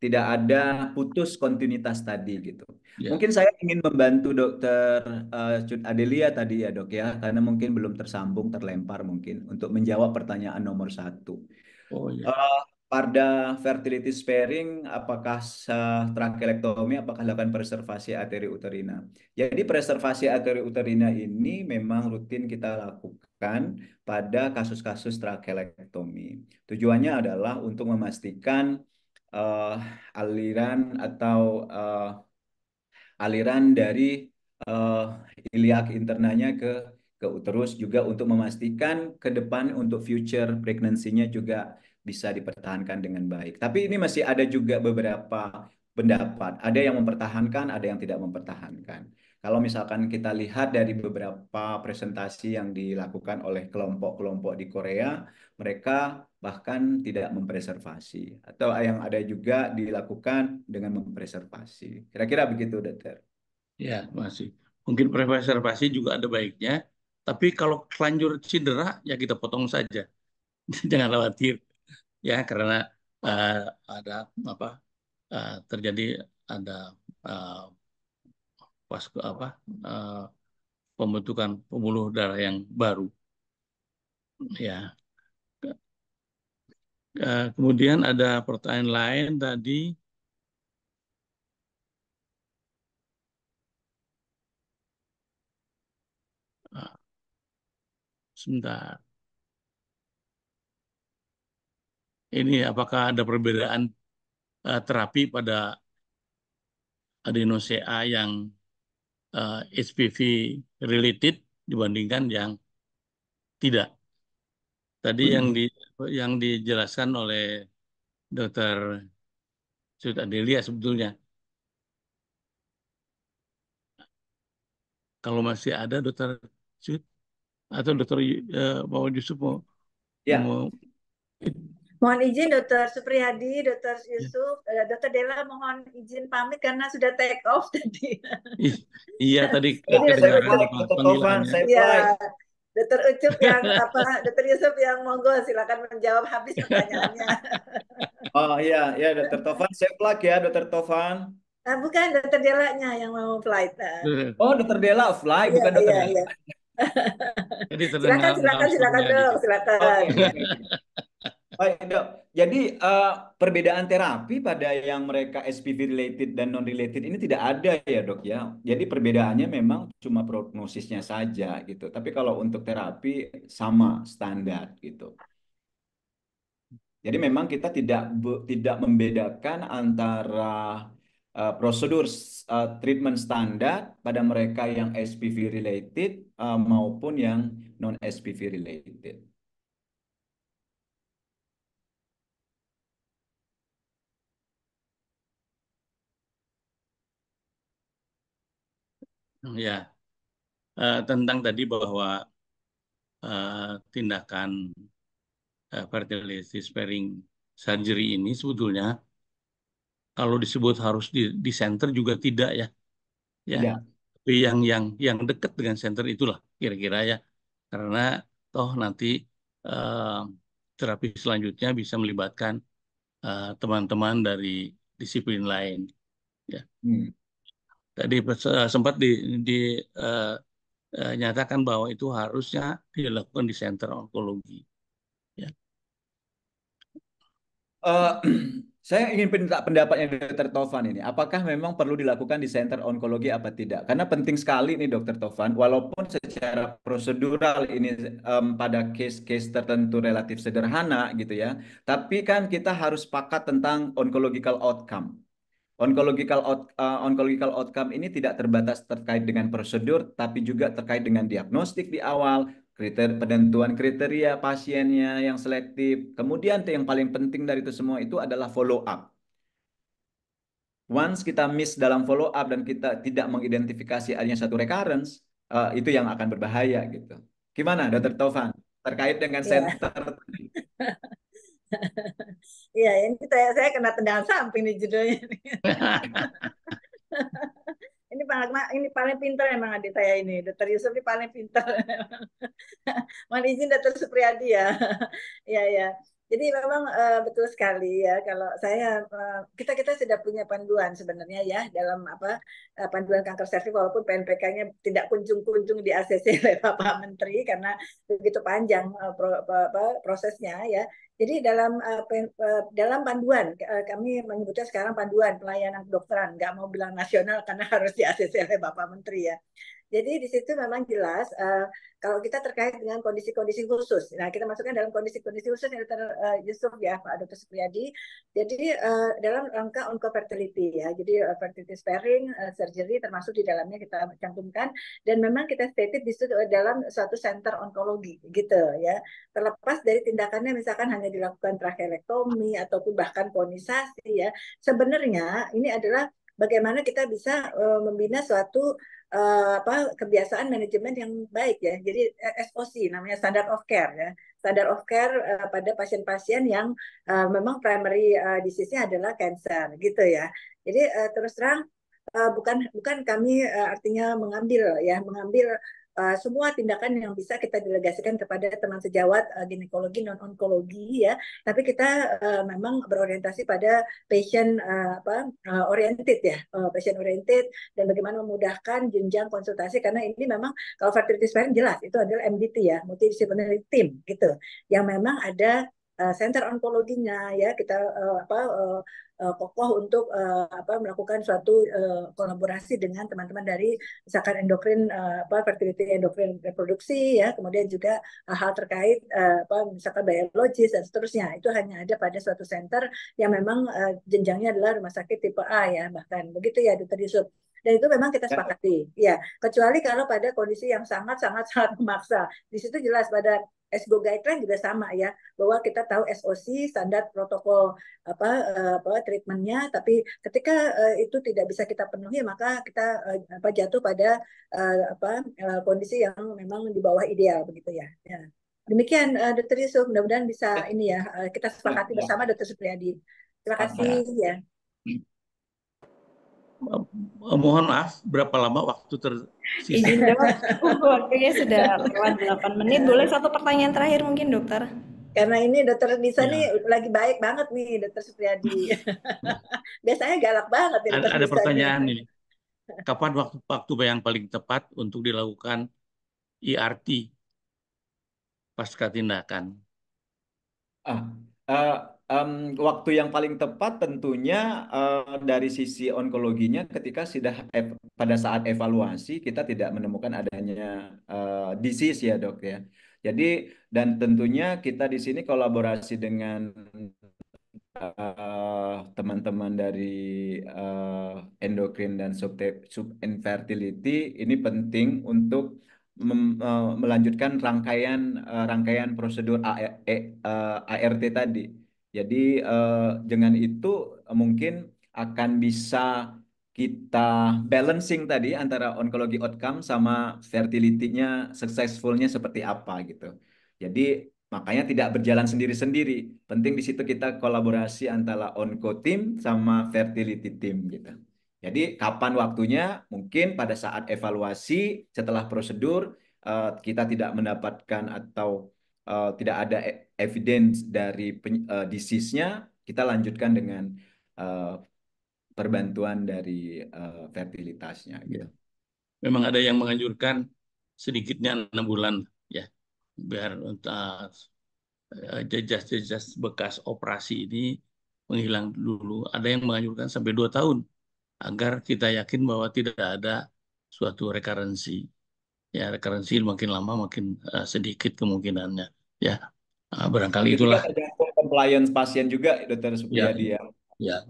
tidak ada putus kontinuitas tadi gitu. Mungkin saya ingin membantu Dokter Cut Adelia tadi ya, Dok ya, karena mungkin belum tersambung, terlempar mungkin untuk menjawab pertanyaan nomor 1. Pada fertility sparing, apakah trachelectomy, apakah dilakukan preservasi arteri uterina? Jadi preservasi arteri uterina ini memang rutin kita lakukan pada kasus-kasus trachelectomy. Tujuannya adalah untuk memastikan aliran atau aliran dari iliak internanya ke uterus, juga untuk memastikan ke depan untuk future pregnancy-nya juga bisa dipertahankan dengan baik. Tapi ini masih ada juga beberapa pendapat. Ada yang mempertahankan, ada yang tidak mempertahankan. Kalau misalkan kita lihat dari beberapa presentasi yang dilakukan oleh kelompok-kelompok di Korea, mereka bahkan tidak mempreservasi. Atau yang ada juga dilakukan dengan mempreservasi. Kira-kira begitu, Dokter. Ya, masih. Mungkin preservasi juga ada baiknya, tapi kalau kelanjur cedera, ya kita potong saja. Jangan khawatir, ya, karena ada apa terjadi ada uh, pas apa pembentukan pembuluh darah yang baru, ya. Kemudian ada pertanyaan lain tadi. Sebentar. Ini apakah ada perbedaan terapi pada adenosea yang HPV related dibandingkan yang tidak? Tadi yang dijelaskan oleh Dr. Sud Adelia sebetulnya. Kalau masih ada Dr. Sud atau Dr. Muhammad Yusuf mau, Ya. mau Mohon izin Dr. Supriyadi, Dr. Yusuf, Dr. Della mohon izin pamit karena sudah take off tadi. Iya tadi Jadi kedengaran Dr. panggilannya. Ya, Dr. Ucup yang Dr. Yusuf yang monggo silakan menjawab habis pertanyaannya. Oh iya, ya Dr. Tovan, saya plug ya Dr. Tovan. Bukan Dr. Della-nya yang mau flight. Oh, Dr. Della fly, bukan Dr. Della. Iya. Jadi Silakan dok, silakan. Baik, Dok. Jadi perbedaan terapi pada yang mereka SPV related dan non related ini tidak ada ya, Dok ya. Jadi perbedaannya memang cuma prognosisnya saja gitu. Tapi kalau untuk terapi sama standar gitu. Jadi memang kita tidak membedakan antara prosedur treatment standar pada mereka yang SPV related maupun yang non SPV related. Ya, tentang tadi bahwa tindakan fertility sparing surgery ini sebetulnya kalau disebut harus di center juga tidak ya, Tidak. Tapi yang dekat dengan center itulah kira-kira ya, karena toh nanti terapi selanjutnya bisa melibatkan teman-teman dari disiplin lain. Ya. Tadi sempat dinyatakan bahwa itu harusnya dilakukan di center onkologi. Ya. Saya ingin minta pendapatnya Dr. Tovan ini. Apakah memang perlu dilakukan di center onkologi apa tidak? Karena penting sekali nih Dr. Tovan, walaupun secara prosedural ini pada case-case tertentu relatif sederhana gitu ya, tapi kan kita harus sepakat tentang oncological outcome. Oncological outcome ini tidak terbatas terkait dengan prosedur, tapi juga terkait dengan diagnostik di awal, penentuan kriteria pasiennya yang selektif. Kemudian yang paling penting dari itu semua itu adalah follow up. Once kita miss dalam follow up dan kita tidak mengidentifikasi adanya satu recurrence, itu yang akan berbahaya gitu. Gimana, Dr. Tovan, terkait dengan center? Iya, ini saya kena tendangan samping nih judulnya. Ini paling pintar emang adik saya ini, Dr. Yusuf ini paling pintar. Mohon izin Dr. Supriyadi ya. Ya ya. Jadi memang betul sekali ya kalau kita sudah punya panduan sebenarnya ya dalam panduan kanker serviks walaupun PNPK-nya tidak kunjung-kunjung di ACC oleh Bapak Menteri karena begitu panjang prosesnya ya. Jadi dalam panduan kami menyebutnya sekarang panduan pelayanan kedokteran, nggak mau bilang nasional karena harus di ACC oleh Bapak Menteri ya. Jadi di situ memang jelas kalau kita terkait dengan kondisi-kondisi khusus. Nah, kita masukkan dalam kondisi-kondisi khusus yang Dr. Yusuf ya, Pak Dr. Supriyadi. Jadi dalam rangka oncofertility ya. Jadi fertility sparing, surgery termasuk di dalamnya kita cantumkan dan memang kita stated di situ dalam suatu center onkologi gitu ya. Terlepas dari tindakannya misalkan hanya dilakukan tracheektomi ataupun bahkan konisasi ya. Sebenarnya ini adalah bagaimana kita bisa membina suatu kebiasaan manajemen yang baik ya. Jadi SOC namanya standard of care ya. Standard of care pada pasien-pasien yang memang primary disease-nya adalah cancer gitu ya. Jadi terus terang bukan kami artinya mengambil semua tindakan yang bisa kita delegasikan kepada teman sejawat ginekologi non onkologi ya, tapi kita memang berorientasi pada patient oriented ya, patient oriented dan bagaimana memudahkan jenjang konsultasi karena ini memang kalau fertility sparing jelas itu adalah MDT ya, multidisciplinary team gitu, yang memang ada center onkologinya ya kita kokoh untuk melakukan suatu kolaborasi dengan teman-teman dari misalkan endokrin fertility endokrin reproduksi ya kemudian juga hal terkait misalkan biologis dan seterusnya itu hanya ada pada suatu center yang memang jenjangnya adalah rumah sakit tipe A ya bahkan begitu ya Dr. Yusuf. Dan itu memang kita sepakati, ya. Kecuali kalau pada kondisi yang sangat memaksa. Di situ jelas pada SGO guideline juga sama ya, bahwa kita tahu SOC standar protokol treatmentnya, tapi ketika itu tidak bisa kita penuhi maka kita jatuh pada kondisi yang memang di bawah ideal begitu ya. Ya. Demikian Dr. Yusuf, mudah-mudahan bisa ini ya kita sepakati bersama Dr. Supriyadi. Terima kasih ya. Mohon maaf, berapa lama waktu tersisa? Izin dok, waktunya sudah lewat 8 menit. Boleh satu pertanyaan terakhir mungkin dokter? Karena ini dokter Nisa nih lagi baik banget nih dokter Supriyadi. Biasanya galak banget. Ya, ada pertanyaan ini. Kapan waktu yang paling tepat untuk dilakukan ERT pasca tindakan? Waktu yang paling tepat tentunya dari sisi onkologinya ketika sudah pada saat evaluasi kita tidak menemukan adanya disease ya dok ya. Jadi dan tentunya kita di sini kolaborasi dengan teman-teman dari endokrin dan subinfertility ini penting untuk melanjutkan rangkaian prosedur ART tadi. Jadi dengan itu mungkin akan bisa kita balancing tadi antara onkologi outcome sama fertility-nya successful-nya seperti apa gitu. Jadi makanya tidak berjalan sendiri-sendiri. Penting di situ kita kolaborasi antara onco team sama fertility team gitu. Jadi kapan waktunya? Mungkin pada saat evaluasi setelah prosedur kita tidak mendapatkan atau tidak ada evidence dari disease-nya, kita lanjutkan dengan perbantuan dari fertilitasnya. Gitu. Memang ada yang menganjurkan sedikitnya 6 bulan ya, biar jejas-jejas bekas operasi ini menghilang dulu. Ada yang menganjurkan sampai 2 tahun agar kita yakin bahwa tidak ada suatu rekarensi. Ya, rekarensi makin lama makin sedikit kemungkinannya. Ya, barangkali itulah. Tergantung compliance pasien juga, Dokter Supriyadi ya. Ya,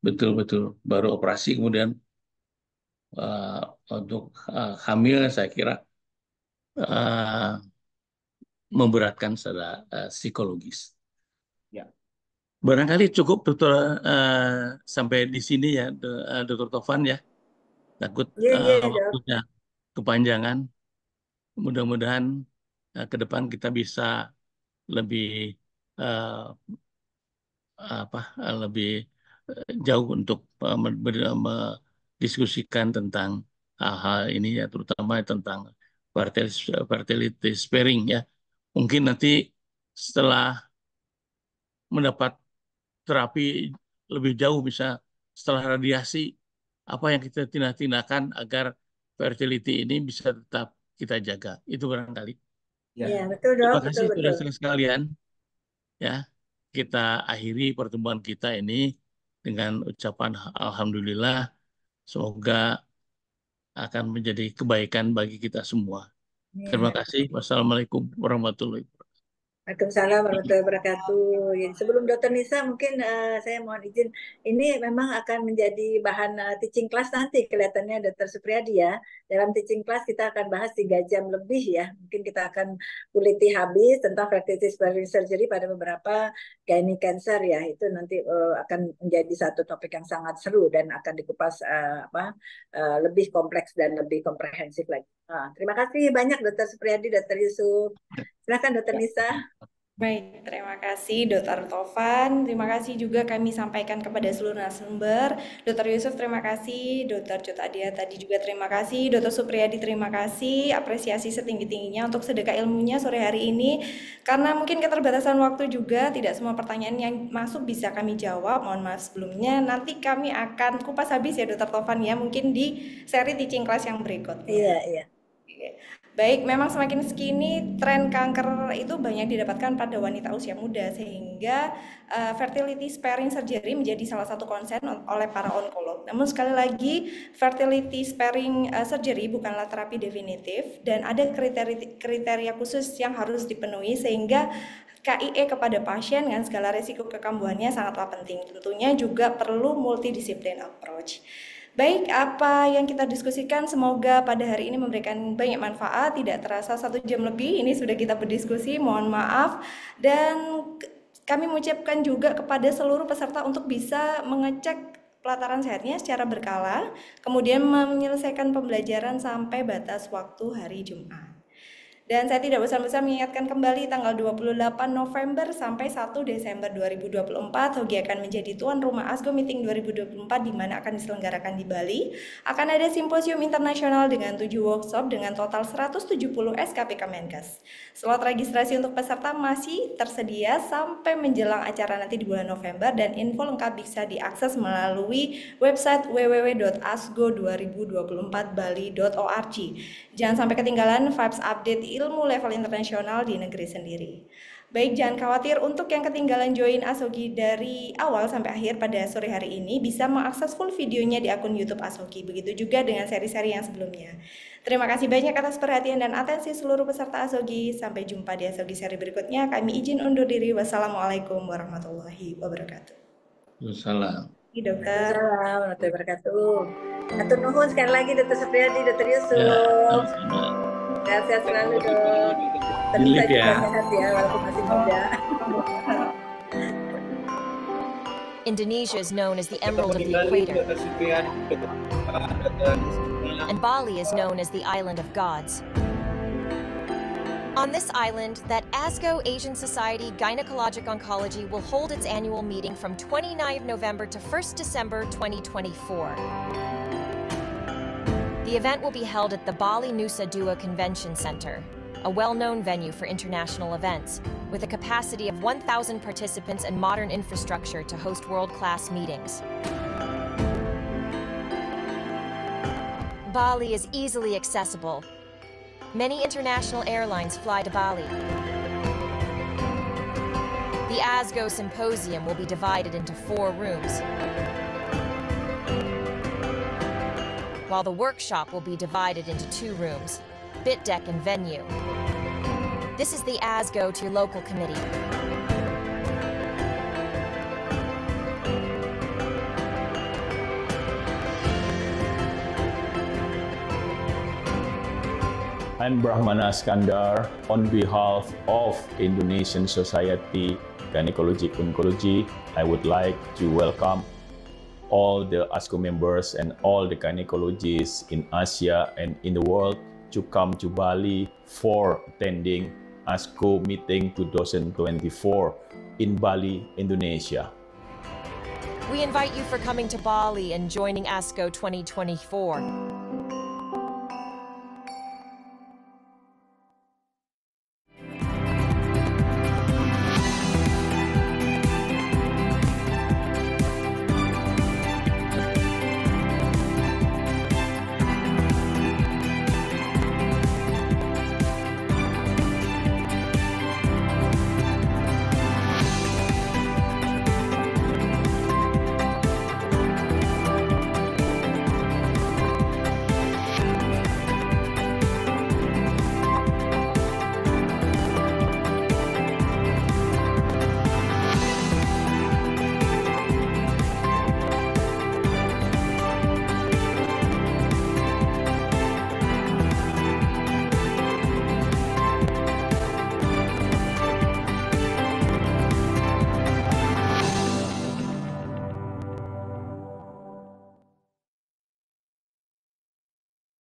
betul-betul. Baru operasi kemudian untuk hamil saya kira memberatkan secara psikologis. Ya. Barangkali cukup dokter sampai di sini ya Dokter Tovan ya. Takut waktunya kepanjangan. Mudah-mudahan ke depan kita bisa lebih lebih jauh untuk mendiskusikan tentang hal-hal ini ya, terutama tentang fertility sparing ya. Mungkin nanti setelah mendapat terapi lebih jauh, bisa setelah radiasi, apa yang kita tindakan agar fertility ini bisa tetap kita jaga. Itu barangkali. Ya, betul dok. Terima kasih saudara sekalian. Ya, kita akhiri pertemuan kita ini dengan ucapan alhamdulillah. Semoga akan menjadi kebaikan bagi kita semua. Terima kasih. Wassalamualaikum warahmatullahi wabarakatuh. Waalaikumsalam warahmatullahi wabarakatuh. Jadi sebelum Dr. Nisa mungkin saya mohon izin, ini memang akan menjadi bahan teaching class nanti kelihatannya Dr. Supriyadi ya. Dalam teaching class kita akan bahas 3 jam lebih ya. Mungkin kita akan kuliti habis tentang fertility sparing surgery pada beberapa gynae cancer ya. Itu nanti akan menjadi satu topik yang sangat seru dan akan dikupas lebih kompleks dan lebih komprehensif lagi. Terima kasih banyak Dr. Supriyadi, Dr. Yusuf. Silakan Dr. Nisa. Baik, terima kasih Dr. Tovan. Terima kasih juga kami sampaikan kepada seluruh narasumber. Dr. Yusuf terima kasih, Dr. Cut Adia tadi juga terima kasih, Dr. Supriyadi terima kasih. Apresiasi setinggi-tingginya untuk sedekah ilmunya sore hari ini. Karena mungkin keterbatasan waktu juga, tidak semua pertanyaan yang masuk bisa kami jawab. Mohon maaf sebelumnya. Nanti kami akan kupas habis ya Dr. Tovan ya, mungkin di seri teaching class yang berikutnya. Iya. Baik, memang semakin kini tren kanker itu banyak didapatkan pada wanita usia muda sehingga fertility sparing surgery menjadi salah satu konsen oleh para onkolog. Namun sekali lagi fertility sparing surgery bukanlah terapi definitif dan ada kriteria khusus yang harus dipenuhi sehingga KIE kepada pasien dengan segala risiko kekambuhannya sangatlah penting. Tentunya juga perlu multidisiplin approach. Baik, apa yang kita diskusikan semoga pada hari ini memberikan banyak manfaat. Tidak terasa 1 jam lebih ini sudah kita berdiskusi, mohon maaf. Dan kami mengucapkan juga kepada seluruh peserta untuk bisa mengecek pelataran sehatnya secara berkala, kemudian menyelesaikan pembelajaran sampai batas waktu hari Jumat. Dan saya tidak bosan-bosan mengingatkan kembali tanggal 28 November sampai 1 Desember 2024 Hogi akan menjadi tuan rumah ASGO Meeting 2024 di mana akan diselenggarakan di Bali. Akan ada simposium internasional dengan 7 workshop dengan total 170 SKP Kemenkes. Slot registrasi untuk peserta masih tersedia sampai menjelang acara nanti di bulan November dan info lengkap bisa diakses melalui website www.asgo2024bali.org. Jangan sampai ketinggalan vibes update ilmu level internasional di negeri sendiri. Baik, jangan khawatir untuk yang ketinggalan join Asogi dari awal sampai akhir pada sore hari ini bisa mengakses full videonya di akun YouTube Asogi. Begitu juga dengan seri-seri yang sebelumnya. Terima kasih banyak atas perhatian dan atensi seluruh peserta Asogi. Sampai jumpa di Asogi seri berikutnya. Kami izin undur diri. Wassalamualaikum warahmatullahi wabarakatuh. Wassalam. Dokter. Assalamualaikum warahmatullahi wabarakatuh. Atur nuhun sekali lagi Dr. Supriyadi, Dr. Yusuf. Sehat-sehat selalu dong. Terima kasih sehat ya walaupun masih muda. Indonesia is known as the Emerald of the Equator, and Bali is known as the Island of Gods. On this island, that ASGO Asian Society Gynecologic Oncology will hold its annual meeting from 29 November to 1st December 2024. The event will be held at the Bali Nusa Dua Convention Center, a well-known venue for international events, with a capacity of 1,000 participants and modern infrastructure to host world-class meetings. Bali is easily accessible. Many international airlines fly to Bali. The ASGO Symposium will be divided into 4 rooms, while the workshop will be divided into 2 rooms, Bit Deck and Venue. This is the ASGO to your local committee. I'm Brahmana Skandar. On behalf of Indonesian Society Gynecologic Oncology, I would like to welcome all the ASGO members and all the gynecologists in Asia and in the world to come to Bali for attending ASGO Meeting 2024 in Bali, Indonesia. We invite you for coming to Bali and joining ASGO 2024.